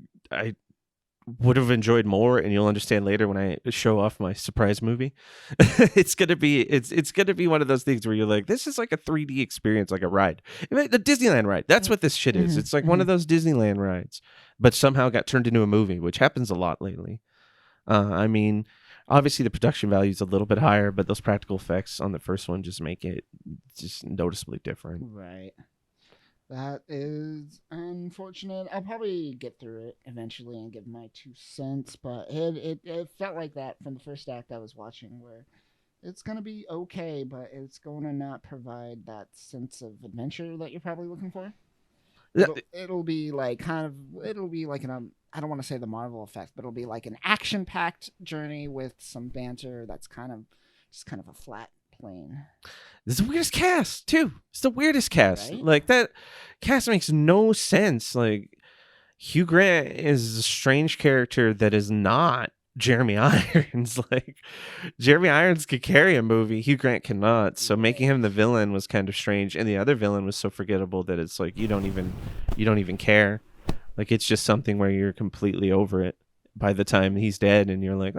would have enjoyed more, and you'll understand later when I show off my surprise movie. It's gonna be one of those things where you're like, this is like a 3D experience, like a ride, the Disneyland ride. That's what this shit is. It's like one of those Disneyland rides, but somehow got turned into a movie, which happens a lot lately. I mean, obviously the production value is a little bit higher, but those practical effects on the first one just make it just noticeably different. Right. That is unfortunate. I'll probably get through it eventually and give my 2 cents, but it felt like that from the first act I was watching, where it's going to be okay, but it's going to not provide that sense of adventure that you're probably looking for. It'll be like it'll be like I don't want to say the Marvel effect, but it'll be like an action-packed journey with some banter that's kind of a flat plane. This is the weirdest cast too. It's the weirdest cast. Right? Like that cast makes no sense. Like Hugh Grant is a strange character that is not Jeremy Irons. Like Jeremy Irons could carry a movie, Hugh Grant cannot. So making him the villain was kind of strange, and the other villain was so forgettable that it's like you don't even care. Like it's just something where you're completely over it by the time he's dead, and you're like,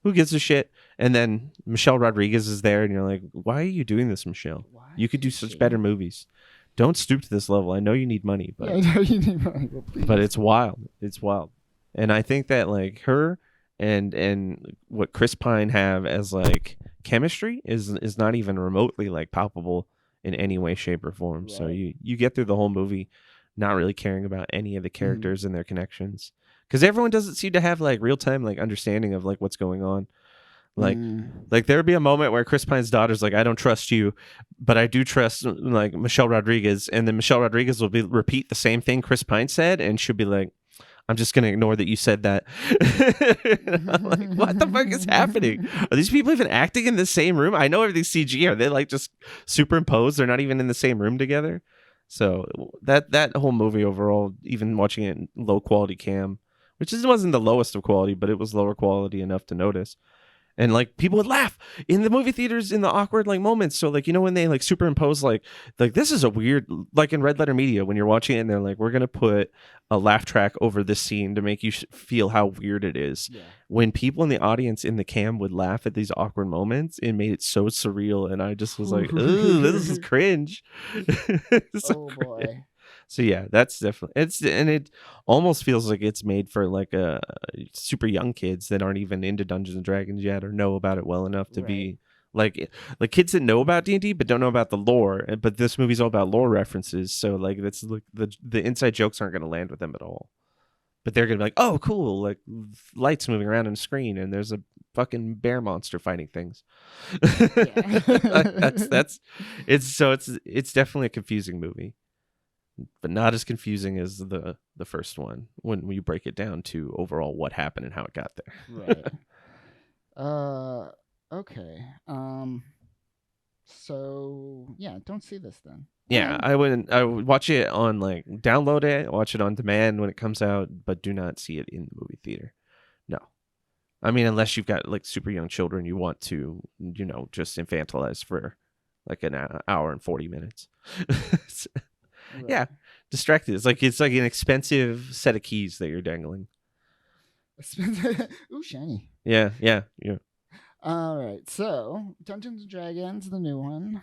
who gives a shit? And then Michelle Rodriguez is there, and you're like, why are you doing this, Michelle? You could do such better movies. Don't stoop to this level. I know you need money, but I know you need money, but it's wild. It's wild. And I think that like her and what Chris Pine have as like chemistry is not even remotely like palpable in any way, shape, or form. Right. So you get through the whole movie not really caring about any of the characters and their connections, because everyone doesn't seem to have like real time like understanding of like what's going on. Like there'd be a moment where Chris Pine's daughter's like, I don't trust you, but I do trust like Michelle Rodriguez, and then Michelle Rodriguez will repeat the same thing Chris Pine said, and she'll be like, I'm just gonna ignore that you said that. I'm like, what the fuck is happening? Are these people even acting in the same room? I know everything's CG. Are they like just superimposed? They're not even in the same room together. So that whole movie overall, even watching it in low quality cam, which wasn't the lowest of quality, but it was lower quality enough to notice. And like people would laugh in the movie theaters in the awkward like moments. So like, you know, when they like superimpose like this is a weird, like in Red Letter Media when you're watching it and they're like, we're gonna put a laugh track over this scene to make you feel how weird it is. Yeah. When people in the audience in the cam would laugh at these awkward moments, it made it so surreal, and I just was like, ooh, this is cringe. Oh boy. So yeah, that's definitely it almost feels like it's made for like super young kids that aren't even into Dungeons and Dragons yet or know about it well enough to be like kids that know about D&D but don't know about the lore. But this movie's all about lore references, so like that's like the inside jokes aren't going to land with them at all. But they're going to be like, oh, cool, like lights moving around on the screen and there's a fucking bear monster fighting things. It's definitely a confusing movie. But not as confusing as the first one when you break it down to overall what happened and how it got there. Right. Okay. So yeah, don't see this then. Yeah, I would watch it on like download it, watch it on demand when it comes out, but do not see it in the movie theater. No. I mean, unless you've got like super young children you want to, you know, just infantilize for like an hour and 40 minutes. Right. Yeah, distracted. It's like an expensive set of keys that you're dangling. Ooh, shiny. Yeah. All right, so Dungeons and Dragons, the new one,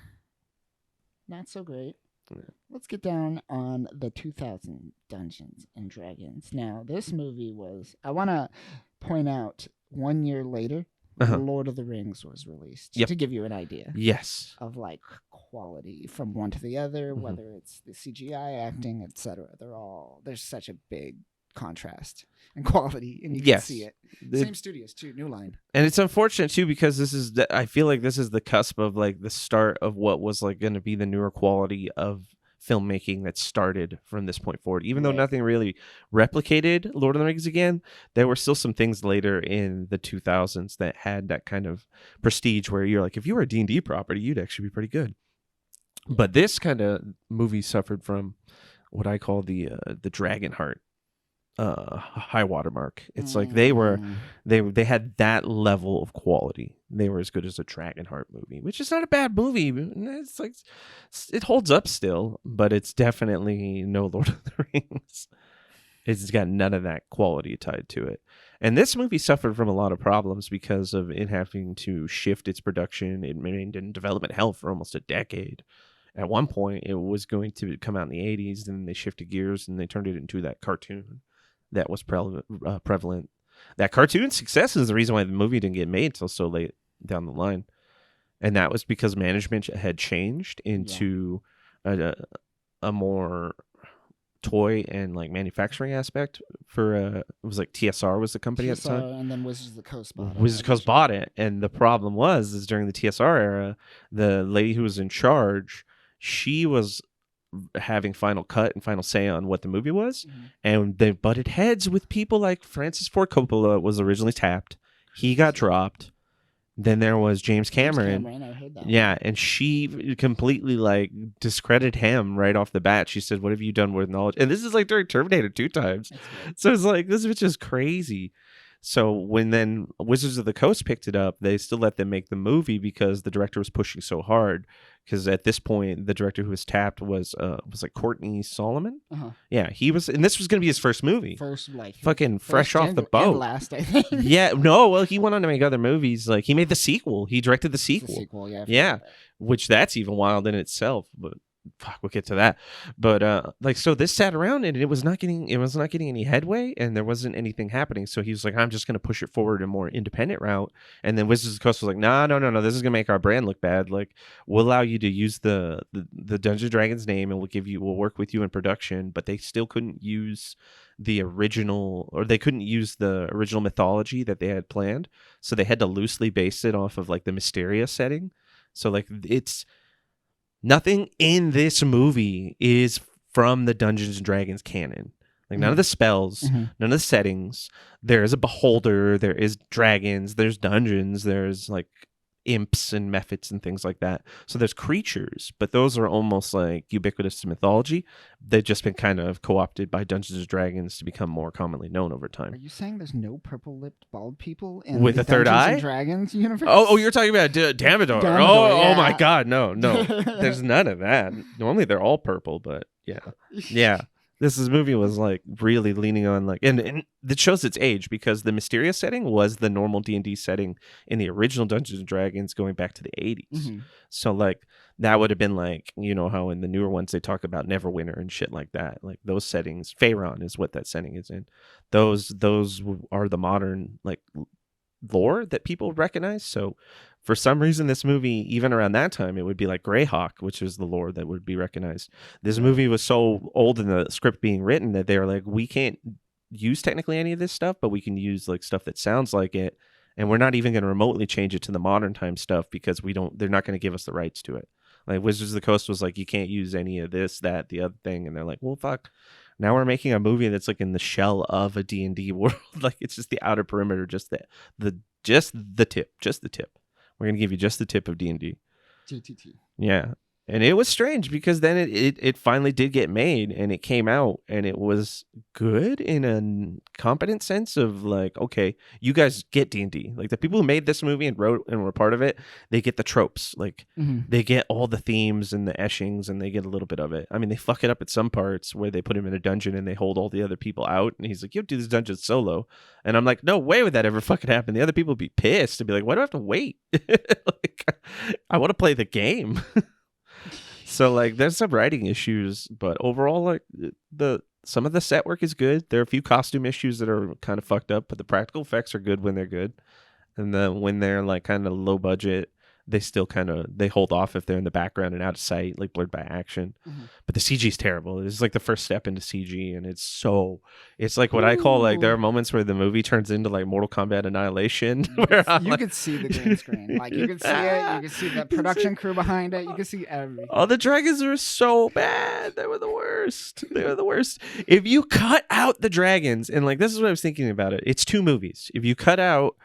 not so great. Yeah. Let's get down on the 2000 Dungeons and Dragons. Now, this movie was, I want to point out, 1 year later, Lord of the Rings was released. Yep. To give you an idea. Yes. Of like quality from one to the other, whether it's the CGI acting, etc. There's such a big contrast in quality, and you can see it. Same studios too, New Line. And it's unfortunate too because I feel like this is the cusp of like the start of what was like going to be the newer quality of filmmaking that started from this point forward. Even though nothing really replicated Lord of the Rings again, there were still some things later in the 2000s that had that kind of prestige where you're like, if you were a D&D property, you'd actually be pretty good. But this kind of movie suffered from what I call the Dragonheart high watermark. It's like they had that level of quality. They were as good as a Dragonheart movie, which is not a bad movie. It's like it holds up still, but it's definitely no Lord of the Rings. It's got none of that quality tied to it. And this movie suffered from a lot of problems because of it having to shift its production. It remained in development hell for almost a decade. At one point, it was going to come out in the 80s, and then they shifted gears and they turned it into that cartoon that was prevalent. That cartoon success is the reason why the movie didn't get made until so late down the line. And that was because management had changed into a more toy and like manufacturing aspect for it was like TSR was the company at the time, and then Wizards of the Coast bought it. Wizards of the Coast bought it, and the problem is during the TSR era, the lady who was in charge, she was having final cut and final say on what the movie was, and they butted heads with people like Francis Ford Coppola was originally tapped. He got dropped. Then there was James James Cameron. I heard that. Yeah, and she completely like discredited him right off the bat. She said, "What have you done with knowledge?" And this is like during Terminator 2 times. So it's like this bitch is crazy. So when then Wizards of the Coast picked it up, they still let them make the movie because the director was pushing so hard. Because at this point, the director who was tapped was like Courtney Solomon. Uh-huh. Yeah, he was, and this was going to be his first movie. Fucking fresh off the boat. And last, I think. Yeah, no, well, he went on to make other movies. Like he made the sequel. He directed the sequel. The sequel, yeah. Yeah, which that's even wild in itself. But fuck, we'll get to that. But like, so this sat around and it was not getting any headway, and there wasn't anything happening. So he was like, I'm just going to push it forward a more independent route. And then Wizards of the Coast was like, no, this is going to make our brand look bad. Like, we'll allow you to use the Dungeons and Dragons name, and we'll work with you in production. But they still couldn't use the original, or they couldn't use the original mythology that they had planned. So they had to loosely base it off of like the Mysteria setting. So like it's nothing in this movie is from the Dungeons and Dragons canon. Like none of the spells, none of the settings. There is a beholder, there is dragons, there's dungeons, there's like imps and mephits and things like that. So there's creatures, but those are almost like ubiquitous to mythology. They've just been kind of co-opted by Dungeons and Dragons to become more commonly known over time. Are you saying there's no purple-lipped bald people in with the a third Dungeons eye? and Dragons universe? Oh, you're talking about Damodar. Yeah. Oh my God, no. There's none of that. Normally they're all purple, but yeah. This movie was like really leaning on like, and it shows its age because the Mysteria setting was the normal D&D setting in the original Dungeons and Dragons going back to the 80s. So like that would have been like, you know how in the newer ones they talk about Neverwinter and shit like that. Like those settings, Faerun is what that setting is in. Those are the modern like lore that people recognize. So for some reason, this movie, even around that time, it would be like Greyhawk, which is the lore that would be recognized. This movie was so old in the script being written that they were like, we can't use technically any of this stuff, but we can use like stuff that sounds like it. And we're not even going to remotely change it to the modern time stuff because they're not going to give us the rights to it. Like Wizards of the Coast was like, you can't use any of this, that, the other thing. And they're like, well, fuck. Now we're making a movie that's like in the shell of a D&D world. Like it's just the outer perimeter, just the tip. We're going to give you just the tip of D&D. TTT. Yeah. And it was strange because then it finally did get made and it came out and it was good in a competent sense of like, okay, you guys get D&D. Like the people who made this movie and wrote and were part of it, they get the tropes. Like they get all the themes and the etchings and they get a little bit of it. I mean, they fuck it up at some parts where they put him in a dungeon and they hold all the other people out. And he's like, you have to do this dungeon solo. And I'm like, no way would that ever fucking happen. The other people would be pissed and be like, why do I have to wait? Like, I want to play the game. So like there's some writing issues, but overall like some of the set work is good. There are a few costume issues that are kind of fucked up, but the practical effects are good when they're good. And then when they're like kind of low budget, they still they hold off if they're in the background and out of sight, like blurred by action. But the CG is terrible. It's like the first step into CG, and it's like what I call like there are moments where the movie turns into like Mortal Kombat Annihilation. You could see the green screen, like you could see it. You could see the production crew behind it. You could see everything. Oh, the dragons were so bad. They were the worst. If you cut out the dragons, and like this is what I was thinking about it. It's two movies. If you cut out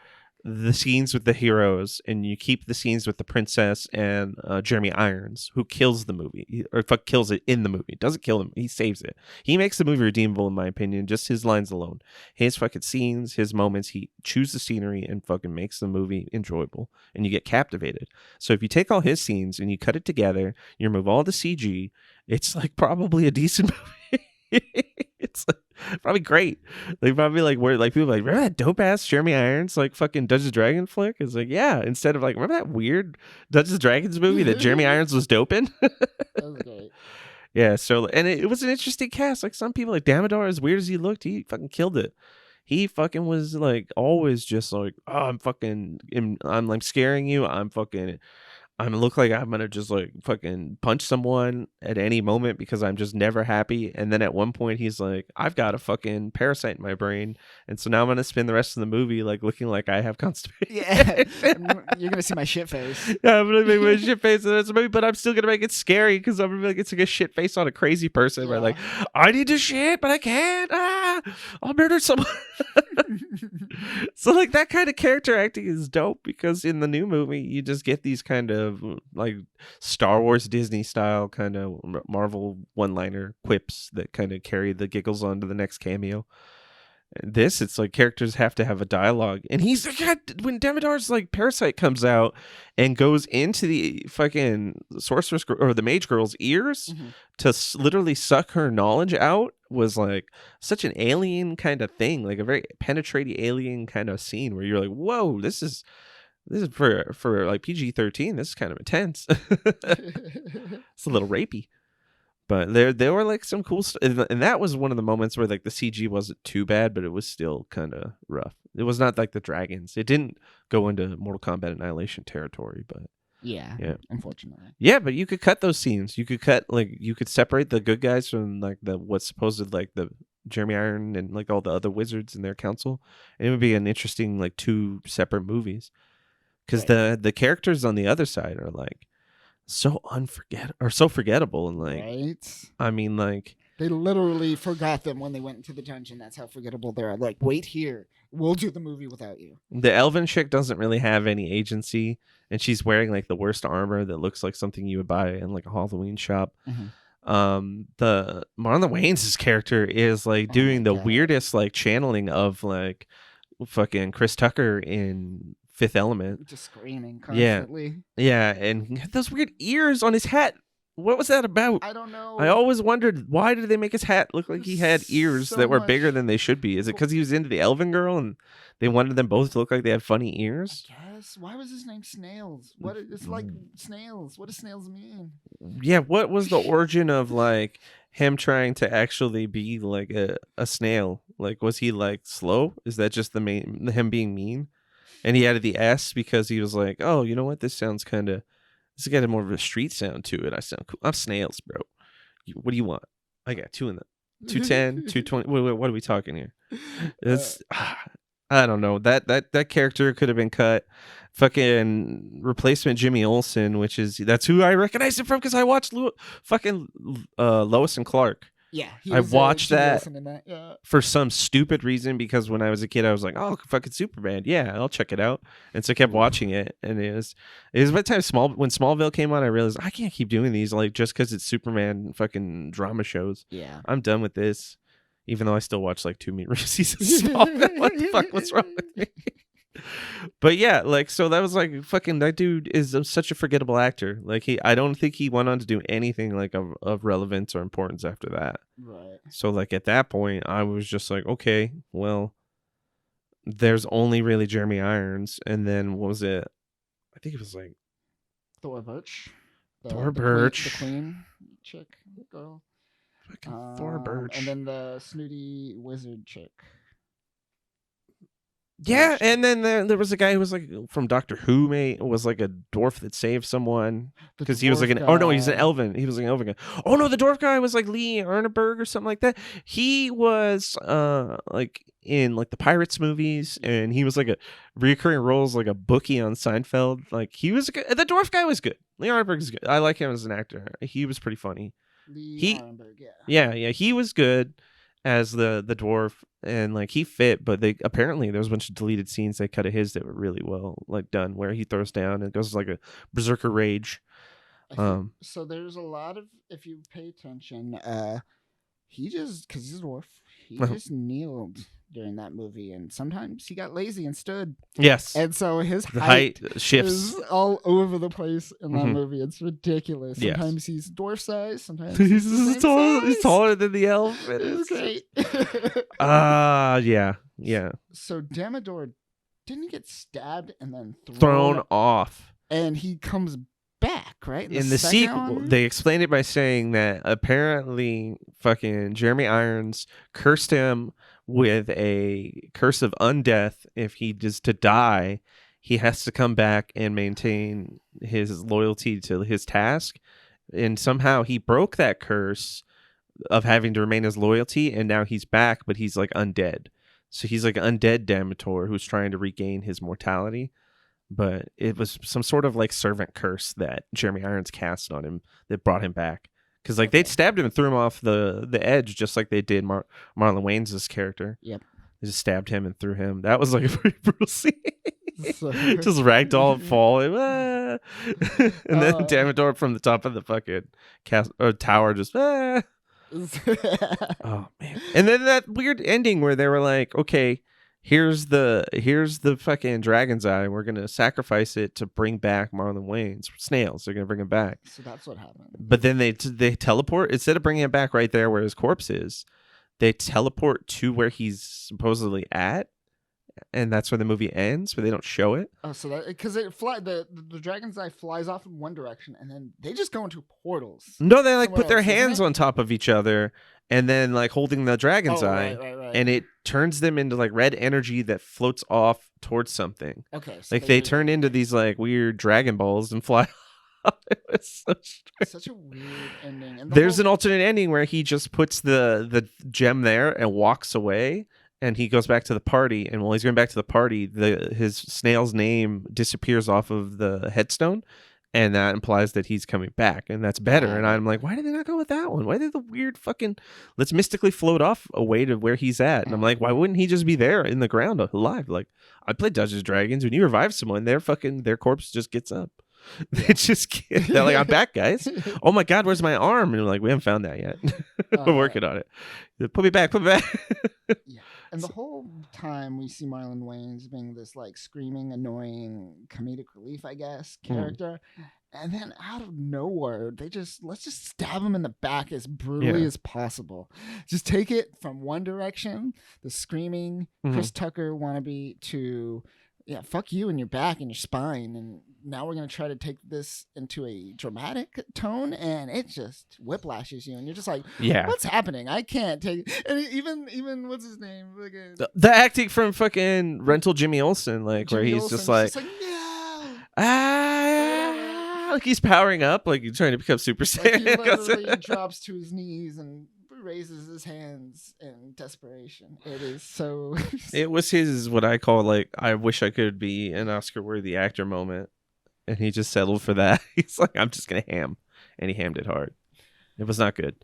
the scenes with the heroes and you keep the scenes with the princess and Jeremy Irons, who kills the movie or kills it in the movie, doesn't kill him, he saves it. He makes the movie redeemable in my opinion, just his lines alone, his fucking scenes, his moments. He chooses the scenery and fucking makes the movie enjoyable and you get captivated. So if you take all his scenes and you cut it together, you remove all the CG, it's like probably a decent movie. It's like, probably great. They probably like where like people are like, remember that dope ass Jeremy Irons like fucking Dungeons and Dragons flick? It's like, yeah. Instead of like, remember that weird Dungeons and Dragons movie that Jeremy Irons was dope in? That was great. Yeah. So and it was an interesting cast. Like some people like Damodar, as weird as he looked, he fucking killed it. He fucking was like always just like, oh, I'm like scaring you. I look like I'm gonna just like fucking punch someone at any moment because I'm just never happy. And then at one point he's like, I've got a fucking parasite in my brain, and so now I'm gonna spend the rest of the movie like looking like I have constipation. Yeah, you're gonna see my shit face. Yeah, I'm gonna make my shit face in this movie, but I'm still gonna make it scary because I'm gonna be like, it's like a shit face on a crazy person. Yeah. Where like, I need to shit, but I can't. I'll murder someone. So like that kind of character acting is dope because in the new movie you just get these kind of like Star Wars Disney style kind of Marvel one-liner quips that kind of carry the giggles on to the next cameo. This, it's like characters have to have a dialogue, and he's when Demedar's like parasite comes out and goes into the fucking sorceress or the mage girl's ears to literally suck her knowledge out, was like such an alien kind of thing, like a very penetrating alien kind of scene where you're like, whoa, this is for like PG-13. This is kind of intense. It's a little rapey. But there were like some cool stuff, and that was one of the moments where like the CG wasn't too bad, but it was still kind of rough. It was not like the dragons. It didn't go into Mortal Kombat Annihilation territory, but yeah, unfortunately. Yeah, but you could cut those scenes. You could separate the good guys from like the what's supposed like the Jeremy Iron and like all the other wizards in their council, and it would be an interesting like two separate movies, because the characters on the other side are like so so forgettable, and like I mean, like they literally forgot them when they went into the dungeon. That's how forgettable they are. Like, wait here, we'll do the movie without you. The elven chick doesn't really have any agency, and she's wearing like the worst armor that looks like something you would buy in like a Halloween shop. The Marlon Wayans' character is like doing the weirdest like channeling of like fucking Chris Tucker in Fifth Element, just screaming constantly. Yeah, and he had those weird ears on his hat. What was that about? I don't know. I always wondered, why did they make his hat look like he had ears that were bigger than they should be? Is it because he was into the elven girl and they wanted them both to look like they had funny ears? I guess. Why was his name Snails? It's like snails. What does snails mean? Yeah, what was the origin of like him trying to actually be like a snail? Like, was he like slow? Is that just him being mean? And he added the S because he was like, oh, you know what? This got more of a street sound to it. I sound cool. I'm Snails, bro. What do you want? I got 2 in the 210, 220. What are we talking here? It's I don't know. That character could have been cut. Fucking replacement Jimmy Olsen, that's who I recognize him from because I watched Lois and Clark. Yeah, I watched that for some stupid reason because when I was a kid, I was like, "Oh, fucking Superman! Yeah, I'll check it out." And so I kept watching it, and it was by the time when Smallville came on, I realized I can't keep doing these like just because it's Superman fucking drama shows. Yeah, I'm done with this. Even though I still watch like 2 seasons of Smallville. What the fuck? What's wrong with me? But yeah, like, so that was like fucking, that dude is such a forgettable actor. Like I don't think he went on to do anything like of relevance or importance after that. Right. So like at that point I was just like, okay, well, there's only really Jeremy Irons, and then what was it? I think it was like Thor Birch. The queen chick girl. Fucking Thor Birch. And then the snooty wizard chick. Yeah, and then there was a guy who was like from Doctor Who, mate. Was like a dwarf that saved someone because he was like he's an elven. He was like an elven guy. Oh no, the dwarf guy was like Lee Erneberg or something like that. He was like in like the Pirates movies, and he was like a recurring roles like a bookie on Seinfeld. Like he was good. The dwarf guy was good. Lee Erneberg is good. I like him as an actor. He was pretty funny. Erneberg, yeah, he was good as the dwarf, and like he fit, but they apparently there was a bunch of deleted scenes they cut of his that were really well like done, where he throws down and goes like a berserker rage. So there's a lot of, if you pay attention, he just, because he's a dwarf, he just kneeled during that movie, and sometimes he got lazy and stood. Yes. And so his height shifts is all over the place in that movie. It's ridiculous. Sometimes he's dwarf size, sometimes he's taller than the elf. It's great. Yeah. So Demodor didn't get stabbed and then thrown off. And he comes back, right? In the sequel, they explained it by saying that apparently fucking Jeremy Irons cursed him with a curse of undeath. If he is to die, he has to come back and maintain his loyalty to his task. And somehow he broke that curse of having to remain his loyalty, and now he's back, but he's like undead. So he's like an undead Demetor who's trying to regain his mortality. But it was some sort of like servant curse that Jeremy Irons cast on him that brought him back, because like they stabbed him and threw him off the edge just like they did Marlon Wayans' character. Yep. They just stabbed him and threw him. That was like a pretty brutal scene. So- Just ragdoll fall, and then Damodar from the top of the fucking tower just. Oh man! And then that weird ending where they were like, "Okay, here's the fucking dragon's eye. We're gonna sacrifice it to bring back Marlon Wayans snails. They're gonna bring him back." So that's what happened. But then they teleport instead of bringing it back right there where his corpse is. They teleport to where he's supposedly at, and that's where the movie ends, but they don't show it. Oh, so that because the dragon's eye flies off in one direction, and then they just go into portals. No, they like somewhere put their else, isn't hands it? on top of each other, and then like holding the dragon's eye, Right. and it turns them into like red energy that floats off towards something. Okay, so Like they turn into these like weird Dragon Balls and fly. It was so strange. such a weird ending. And There's an alternate ending where he just puts the gem there and walks away, and he goes back to the party. And while he's going back to the party, his snail's name disappears off of the headstone, and that implies that he's coming back, and that's better. And I'm like, why did they not go with that one? Why did the weird fucking let's mystically float off away to where he's at? And I'm like, why wouldn't he just be there in the ground alive? Like I played Dungeons and Dragons. When you revive someone, their corpse just gets up. They just they're like, I'm back, guys. Oh my god, where's my arm? And we're like, we haven't found that yet. We're working on it. Put me back. Yeah. And the whole time we see Marlon Wayans being this like screaming, annoying comedic relief, I guess, character. And then out of nowhere, let's just stab him in the back as brutally as possible. Just take it from one direction, the screaming Chris Tucker wannabe, to fuck you in your back and your spine. And now we're going to try to take this into a dramatic tone, and it just whiplashes you. And you're just like, what's happening? I can't take it. And even what's his name? The acting from fucking Rental Jimmy Olsen, like Jimmy where he's Olsen's just like no! like he's powering up, like he's trying to become Super Saiyan. Like he literally drops to his knees and raises his hands in desperation. It is so. It was his what I call like I wish I could be an Oscar-worthy actor moment, and he just settled for that. He's like, I'm just gonna ham, and he hammed it hard. It was not good.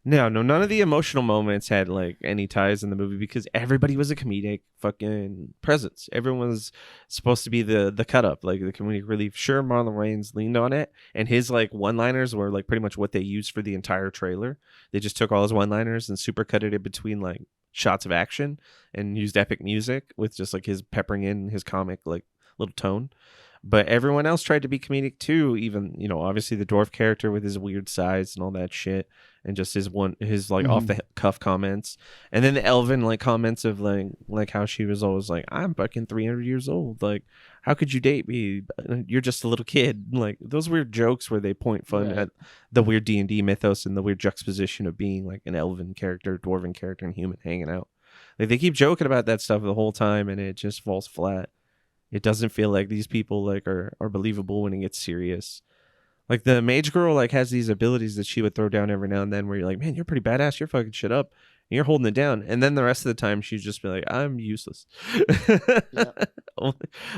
No, none of the emotional moments had like any ties in the movie because everybody was a comedic fucking presence. Everyone was supposed to be the cut up, like the comedic relief. Sure, Marlon Wayans leaned on it, and his like one-liners were like pretty much what they used for the entire trailer. They just took all his one-liners and super cut it in between like shots of action and used epic music with just like his peppering in his comic like little tone. But everyone else tried to be comedic too, even, obviously the dwarf character with his weird size and all that shit, and just his like off the cuff comments, and then the elven like comments of like how she was always like, I'm fucking 300 years old, like how could you date me? You're just a little kid. Like those weird jokes where they point fun at the weird D&D mythos and the weird juxtaposition of being like an elven character, dwarven character, and human hanging out. Like they keep joking about that stuff the whole time, and it just falls flat. It doesn't feel like these people like are believable when it gets serious. Like the mage girl like has these abilities that she would throw down every now and then where you're like, man, you're pretty badass. You're fucking shit up. And you're holding it down. And then the rest of the time she'd just be like, I'm useless.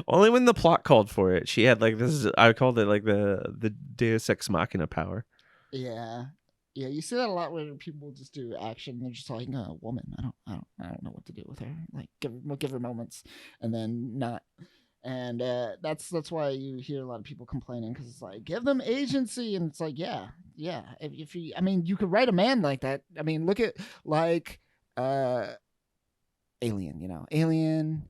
Only when the plot called for it. She had like I called it like the Deus Ex Machina power. Yeah. Yeah, you see that a lot where people just do action. They're just like, a woman. I don't know what to do with her. Like, give her moments, and then not. And that's why you hear a lot of people complaining, because it's like, give them agency, and it's like, yeah. If you, you could write a man like that. Look at like Alien. Alien,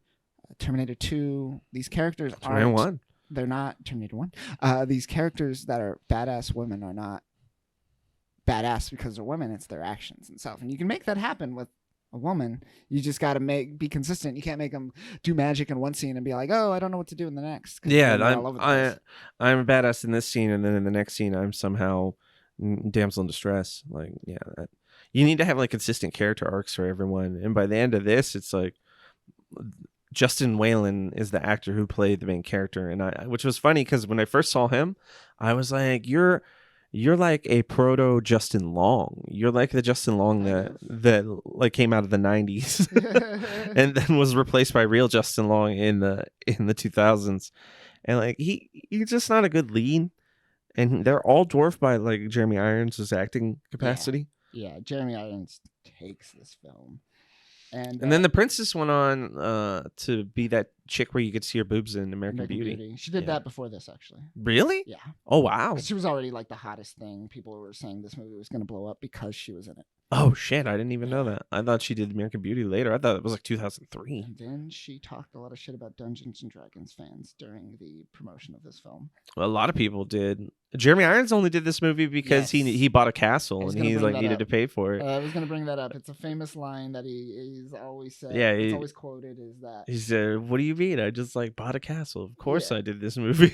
Terminator 2. These characters aren't. They're not Terminator 1. These characters that are badass women are not badass because they're women. It's their actions and stuff, and you can make that happen with a woman. You just got to be consistent. You can't make them do magic in one scene and be like, oh, I don't know what to do in the next. Yeah, I'm a badass in this scene, and then in the next scene I'm somehow damsel in distress. Like, you need to have like consistent character arcs for everyone, and by the end of this it's like Justin Whalen is the actor who played the main character, and which was funny because when I first saw him I was like, you're like a proto Justin Long. You're like the Justin Long that like came out of the 90s and then was replaced by real Justin Long in the 2000s. And like he's just not a good lead. and they're all dwarfed by like Jeremy Irons' acting capacity. Yeah, Jeremy Irons takes this film. And then the princess went on to be that chick where you could see her boobs in American Beauty. She did that before this, actually. Really? Yeah. Oh, wow. She was already like the hottest thing. People were saying this movie was going to blow up because she was in it. Oh, shit. I didn't even know that. I thought she did American Beauty later. I thought it was like 2003. And then she talked a lot of shit about Dungeons and Dragons fans during the promotion of this film. A lot of people did. Jeremy Irons only did this movie because he bought a castle and he like needed to pay for it. I was going to bring that up. It's a famous line that he's always said. Yeah, it's always quoted is that he said, "What do you mean? I just like bought a castle. Of course I did this movie.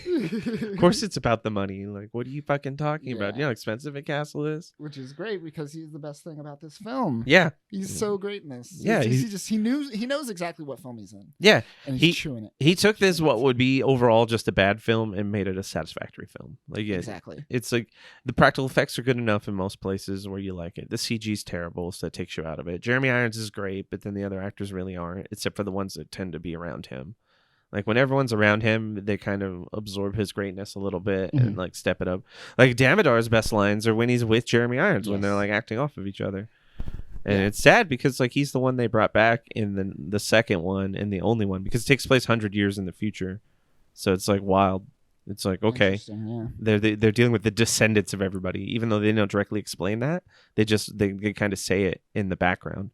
Of course it's about the money. Like, what are you fucking talking about? You know how expensive a castle is?" Which is great because he's the best thing about this film. Yeah, he's so great in this. Yeah, he knows exactly what film he's in. Yeah, and he's chewing it. He took this what would be overall just a bad film and made it a satisfactory film. Like exactly, it's like the practical effects are good enough in most places where you like it. The CG's terrible, so it takes you out of it. Jeremy Irons is great, but then the other actors really aren't, except for the ones that tend to be around him. Like when everyone's around him, they kind of absorb his greatness a little bit and like step it up. Like Damodar's best lines are when he's with Jeremy Irons when they're like acting off of each other. And it's sad because like he's the one they brought back in the second one and the only one because it takes place 100 years in the future. So it's like wild. It's like, okay, they're dealing with the descendants of everybody, even though they don't directly explain that. They kind of say it in the background.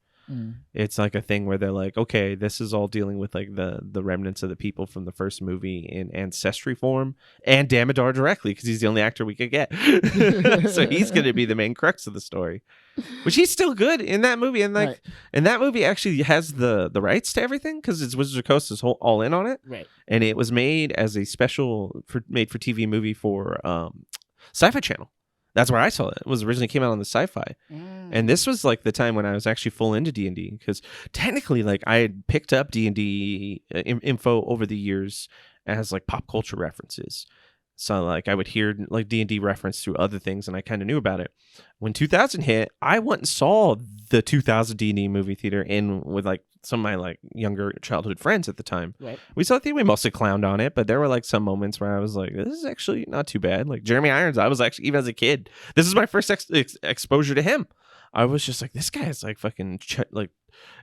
It's like a thing where they're like, okay, this is all dealing with like the remnants of the people from the first movie in ancestry form and Damodar directly because he's the only actor we could get. So he's going to be the main crux of the story, which he's still good in that movie. And like, and that movie actually has the rights to everything because it's Wizards of the Coast is all in on it. Right. And it was made as a special made for TV movie for Sci-Fi Channel. That's where I saw it. It was originally came out on the Sci-Fi. And this was like the time when I was actually full into D&D because technically like I had picked up D&D info over the years as like pop culture references. So like I would hear like D&D reference through other things and I kind of knew about it. When 2000 hit, I went and saw the 2000 D&D movie theater in with like some of my like younger childhood friends at the time. Right. We saw the we mostly clowned on it, but there were like some moments where I was like, this is actually not too bad. Like Jeremy Irons, I was actually, even as a kid, this is my first exposure to him. I was just like, this guy is like fucking like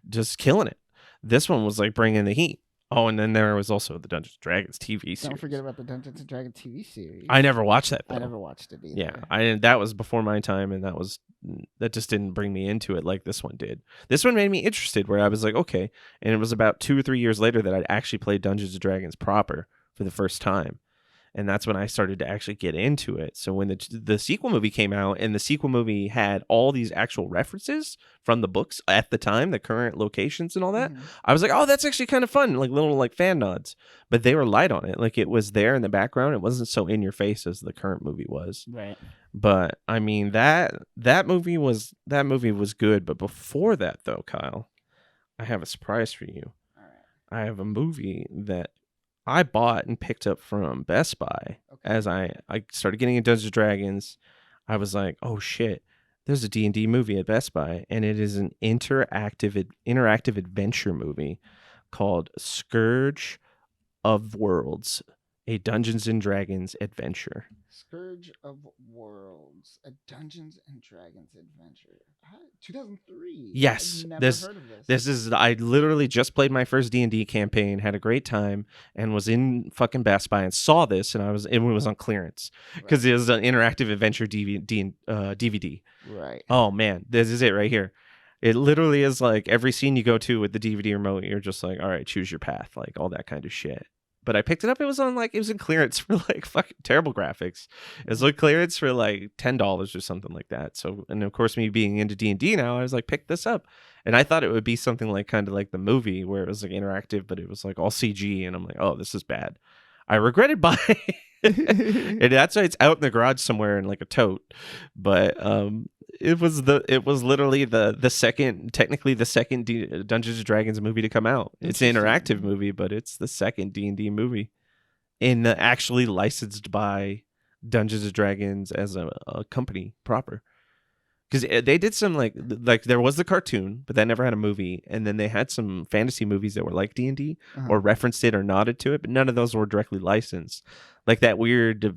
just killing it. This one was like bringing the heat. Oh, and then there was also the Dungeons and Dragons TV series. Don't forget about the Dungeons and Dragons TV series. I never watched that, though. I never watched it either. Yeah, that was before my time, and that just didn't bring me into it like this one did. This one made me interested, where I was like, okay. And it was about 2 or 3 years later that I'd actually played Dungeons and Dragons proper for the first time. And that's when I started to actually get into it. So when the sequel movie came out and the sequel movie had all these actual references from the books at the time, the current locations and all that, I was like, oh, that's actually kind of fun. Like little like fan nods, but they were light on it. Like it was there in the background. It wasn't so in your face as the current movie was. Right. But I mean, that movie was good. But before that though, Kyle, I have a surprise for you. All right. I have a movie that I bought and picked up from Best Buy as I started getting into Dungeons & Dragons. I was like, oh shit, there's a D&D movie at Best Buy, and it is an interactive adventure movie called Scourge of Worlds, a Dungeons & Dragons adventure. Scourge of Worlds, a Dungeons and Dragons adventure. 2003. Yes, I've never heard of this. This is. I literally just played my first D&D campaign, had a great time, and was in fucking Best Buy and saw this, and it was on clearance because it was an interactive adventure DVD. Right. Oh man, this is it right here. It literally is like every scene you go to with the DVD remote, you're just like, all right, choose your path, like all that kind of shit. But I picked it up. It was in clearance for like fucking terrible graphics. It was like clearance for like $10 or something like that. So, and of course, me being into D&D now, I was like, pick this up. And I thought it would be something like kind of like the movie where it was like interactive, but it was like all CG. And I'm like, oh, this is bad. I regretted buying it. And that's why it's out in the garage somewhere in like a tote. But it was literally the second Dungeons and Dragons movie to come out. It's an interactive movie, but it's the second D&D movie actually licensed by Dungeons and Dragons as a company proper. Because they did some like there was the cartoon, but that never had a movie, and then they had some fantasy movies that were like D&D or referenced it or nodded to it, but none of those were directly licensed. Like that weird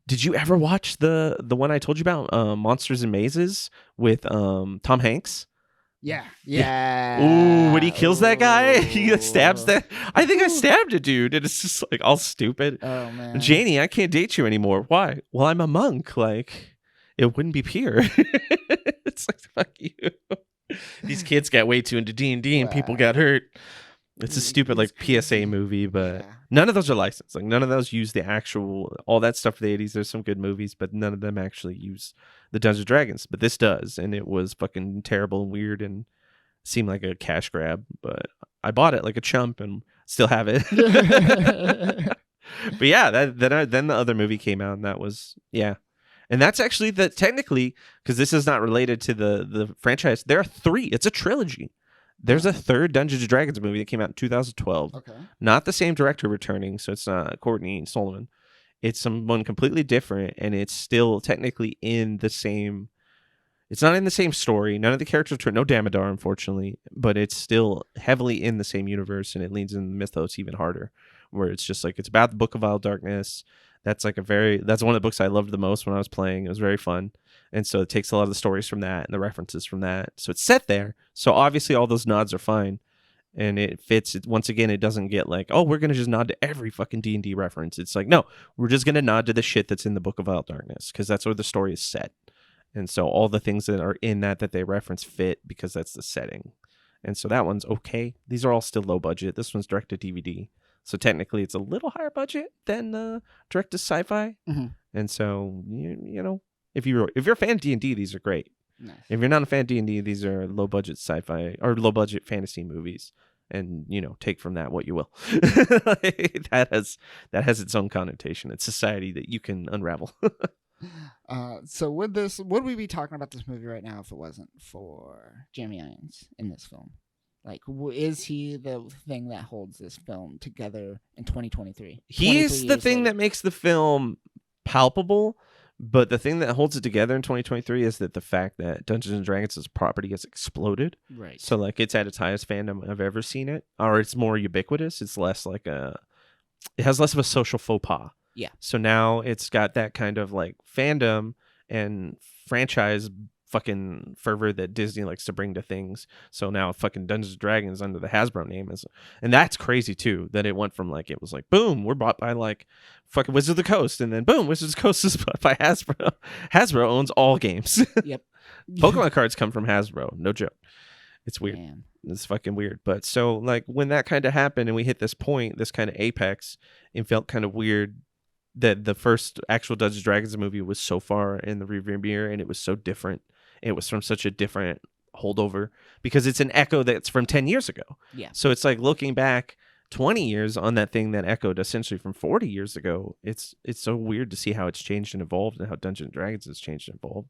Did you ever watch the one I told you about, Monsters and Mazes with Tom Hanks? Yeah. Ooh, when he kills that guy, he stabs Ooh. that. I think I Ooh. stabbed a dude, and it's just like all stupid. Oh man. Janie, I can't date you anymore. Why? Well, I'm a monk. Like, it wouldn't be pure. It's like, fuck you. These kids got way too into D&D and people got hurt. It's a stupid like PSA movie, but none of those are licensed. Like none of those use the actual all that stuff from the 80s. There's some good movies, but none of them actually use the Dungeons and Dragons. But this does, and it was fucking terrible and weird and seemed like a cash grab. But I bought it like a chump and still have it. But yeah, then the other movie came out, and that was and that's actually technically, because this is not related to the franchise. There are 3. It's a trilogy. There's a third Dungeons and Dragons movie that came out in 2012. Okay. Not the same director returning, so it's not Courtney Solomon. It's someone completely different, and it's still technically in the same. It's not in the same story. None of the characters return. No Damodar, unfortunately, but it's still heavily in the same universe, and it leans in the mythos even harder. Where it's just like it's about the Book of Wild Darkness. That's one of the books I loved the most when I was playing. It was very fun. And so it takes a lot of the stories from that and the references from that. So it's set there. So obviously all those nods are fine. And it fits. Once again, it doesn't get like, oh, we're going to just nod to every fucking D&D reference. It's like, no, we're just going to nod to the shit that's in the Book of Wild Darkness because that's where the story is set. And so all the things that are in that they reference fit because that's the setting. And so that one's okay. These are all still low budget. This one's direct to DVD. So technically it's a little higher budget than direct to sci-fi. Mm-hmm. And so, you know, if you're a fan of D&D, these are great. Nice. If you're not a fan of D&D, these are low budget sci-fi or low budget fantasy movies. And, you know, take from that what you will. that has its own connotation. It's society that you can unravel. So with this, would we be talking about this movie right now if it wasn't for Jeremy Irons in this film? Like, is he the thing that holds this film together in 2023? He's the thing that makes the film palpable, but the thing that holds it together in 2023 is that the fact that Dungeons and Dragons as a property has exploded. Right. So, like, it's at its highest fandom I've ever seen it, or it's more ubiquitous. It's less like it has less of a social faux pas. Yeah. So now it's got that kind of like fandom and franchise fucking fervor that Disney likes to bring to things. So now fucking Dungeons and Dragons under the Hasbro name and that's crazy too, that it went from like, it was like, boom, we're bought by like fucking Wizards of the Coast, and then boom, Wizards of the Coast is bought by Hasbro. Hasbro owns all games. Yep. Pokemon cards come from Hasbro. No joke. It's weird. Man. It's fucking weird. But so like when that kind of happened and we hit this point, this kind of apex, it felt kind of weird that the first actual Dungeons and Dragons movie was so far in the rearview mirror and it was so different. It was from such a different holdover because it's an echo that's from 10 years ago. Yeah. So it's like looking back 20 years on that thing that echoed essentially from 40 years ago. It's so weird to see how it's changed and evolved and how Dungeons and Dragons has changed and evolved.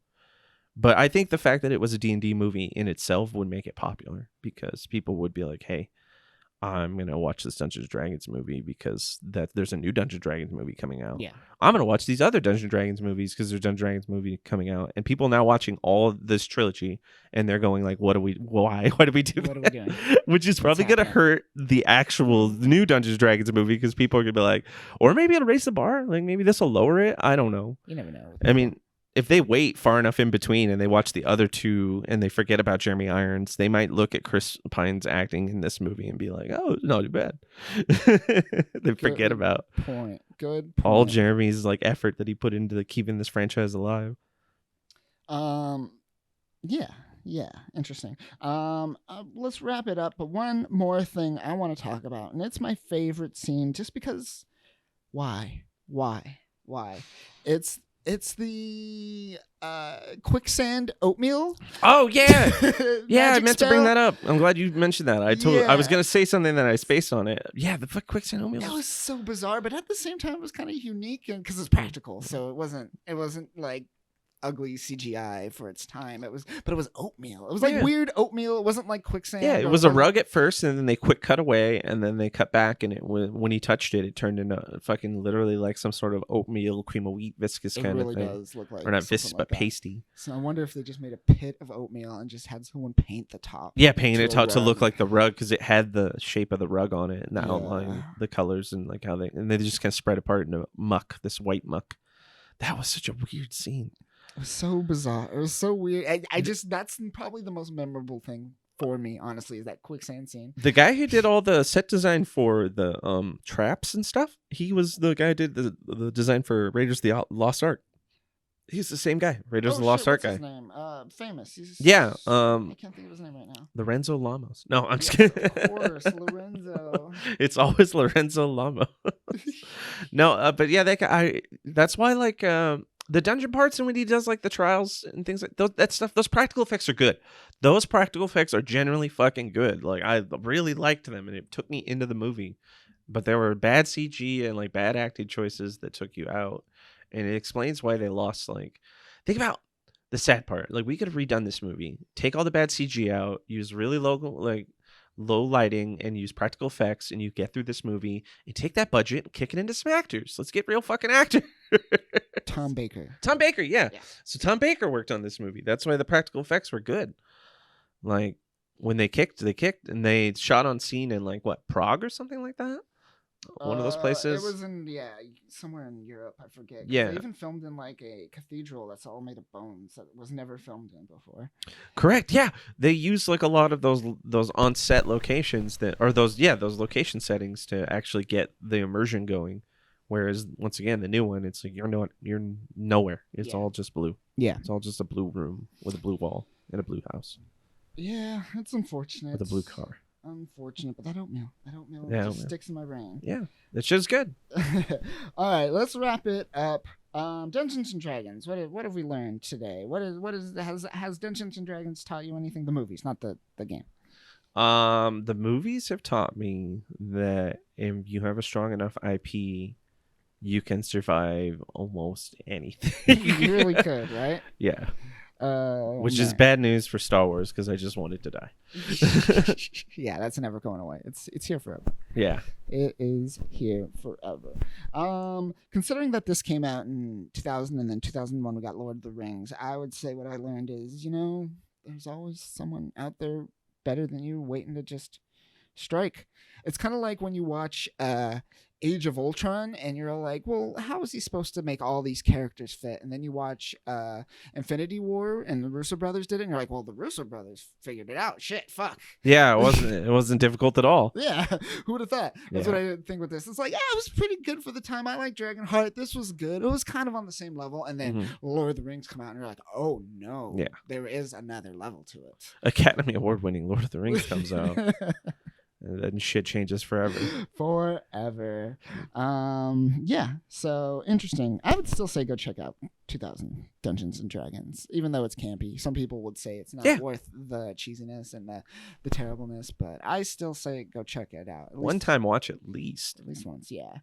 But I think the fact that it was a D&D movie in itself would make it popular because people would be like, hey, I'm going to watch this Dungeons & Dragons movie because there's a new Dungeons & Dragons movie coming out. Yeah. I'm going to watch these other Dungeons & Dragons movies because there's a Dungeons & Dragons movie coming out. And people are now watching all of this trilogy and they're going like, why do we do What are we that? doing? Which is probably going to hurt the actual new Dungeons & Dragons movie because people are going to be like, or maybe it'll raise the bar. Like maybe this will lower it. I don't know. You never know. I mean, if they wait far enough in between and they watch the other two and they forget about Jeremy Irons, they might look at Chris Pine's acting in this movie and be like, oh, it's not too bad. They forget about Good point. all Jeremy's like effort that he put into keeping this franchise alive. Yeah, interesting. Let's wrap it up. But one more thing I want to talk about, and it's my favorite scene just because why? It's the quicksand oatmeal. Oh yeah. Yeah, I meant spell. to bring that up. I'm glad you mentioned that. I Yeah. was gonna say something that I spaced on it. Yeah, the quicksand oatmeal. That was so bizarre, but at the same time, it was kind of unique and because it's practical. So it wasn't like ugly CGI for its time. It was oatmeal. It was like weird oatmeal. It wasn't like quicksand. Yeah, it was a rug at first, and then they quick cut away, and then they cut back, and when he touched it, it turned into fucking literally like some sort of oatmeal, cream of wheat, viscous kind of thing. It really does look like, or not viscous, but pasty. So I wonder if they just made a pit of oatmeal and just had someone paint the top. Yeah, paint it to look like the rug because it had the shape of the rug on it and the outline, the colors, and like how they just kind of spread apart into muck, this white muck. That was such a weird scene. It was so bizarre. It was so weird. I just, that's probably the most memorable thing for me, honestly, is that quicksand scene. The guy who did all the set design for the traps and stuff, he was the guy who did the design for Raiders of the Lost Ark. He's the same guy, Raiders of the Lost Ark guy. What's his name? Famous. Yeah. I can't think of his name right now. Lorenzo Lamos. No, I'm just Yes, kidding. of course, Lorenzo. It's always Lorenzo Lamos. No, but yeah, that guy. That's why, like, the dungeon parts and when he does like the trials and things like that stuff, those practical effects are good. Those practical effects are generally fucking good. Like, I really liked them, and it took me into the movie. But there were bad CG and like bad acting choices that took you out. And it explains why they lost. Like, think about the sad part. Like, we could have redone this movie, take all the bad CG out, use really low lighting, and use practical effects, and you get through this movie and take that budget and kick it into some actors. Let's get real fucking actors. Tom Baker. Tom Baker, yeah. Yeah. So Tom Baker worked on this movie. That's why the practical effects were good. Like, when they kicked, and they shot on scene in like what, Prague or something like that. One of those places. It was in somewhere in Europe. I forget. 'Cause Yeah. they even filmed in like a cathedral that's all made of bones that was never filmed in before. Correct. Yeah, they use like a lot of those on set locations those location settings to actually get the immersion going. Whereas once again, the new one, it's like you're nowhere. It's all just blue. Yeah. It's all just a blue room with a blue wall and a blue house Yeah, it's unfortunate. with a blue car. Unfortunate, but that oatmeal just sticks in my brain. Yeah, that shit's good. All right, let's wrap it up. Dungeons and Dragons. What have we learned today? Has Dungeons and Dragons taught you anything? The movies, not the game. The movies have taught me that if you have a strong enough IP, you can survive almost anything. You really could, right? Yeah. Which is bad news for Star Wars because I just want it to die. Yeah, that's never going away. It's here forever. Yeah. It is here forever. Considering that this came out in 2000 and then 2001 we got Lord of the Rings, I would say what I learned is, there's always someone out there better than you waiting to just strike. It's kind of like when you watch Age of Ultron and you're like, well, how is he supposed to make all these characters fit? And then you watch Infinity War and the Russo brothers did it and you're like, well, the Russo brothers figured it out. Shit, fuck. Yeah, it wasn't difficult at all. Yeah, who would have thought? That's what I think with this. It's like, yeah, it was pretty good for the time. I like Dragonheart. This was good. It was kind of on the same level. And then Lord of the Rings come out and you're like, oh no, there is another level to it. Academy Award winning Lord of the Rings comes out. And then shit changes forever. Forever. Yeah, so interesting. I would still say go check out 2000 Dungeons and Dragons, even though it's campy. Some people would say it's not worth the cheesiness and the terribleness, but I still say go check it out. One time watch at least. At least once, yeah.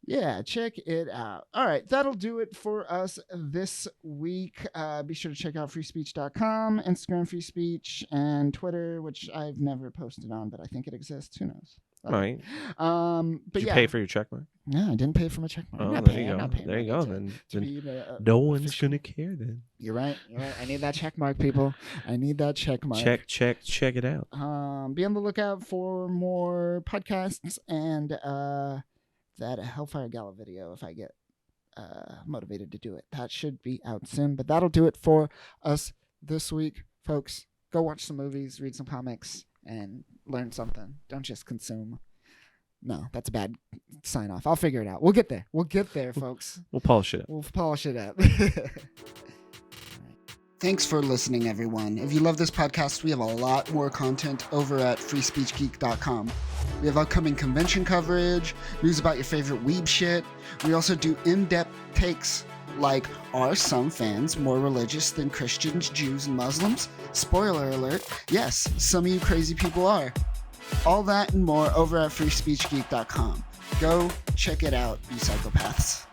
Yeah, check it out. All right, that'll do it for us this week. Be sure to check out freespeech.com, Instagram Free Speech, and Twitter, which I've never posted on, but I think it exists. Who knows? Right. But Did you pay for your check mark? No, I didn't pay for my check mark. Oh, there you go. There you go. Then no one's going to care then. You're right. I need that check mark, people. I need that check mark. Check it out. Be on the lookout for more podcasts and that Hellfire Gala video if I get motivated to do it. That should be out soon. But that'll do it for us this week, folks. Go watch some movies, read some comics, and learn something. Don't just consume. No, that's a bad sign off. I'll figure it out. We'll get there. We'll get there, folks. We'll polish it up. We'll polish it up. Thanks for listening, everyone. If you love this podcast, we have a lot more content over at freespeechgeek.com. We have upcoming convention coverage, news about your favorite weeb shit. We also do in-depth takes like, are some fans more religious than Christians, Jews, and Muslims? Spoiler alert, yes, some of you crazy people are. All that and more over at freespeechgeek.com. Go check it out, you psychopaths.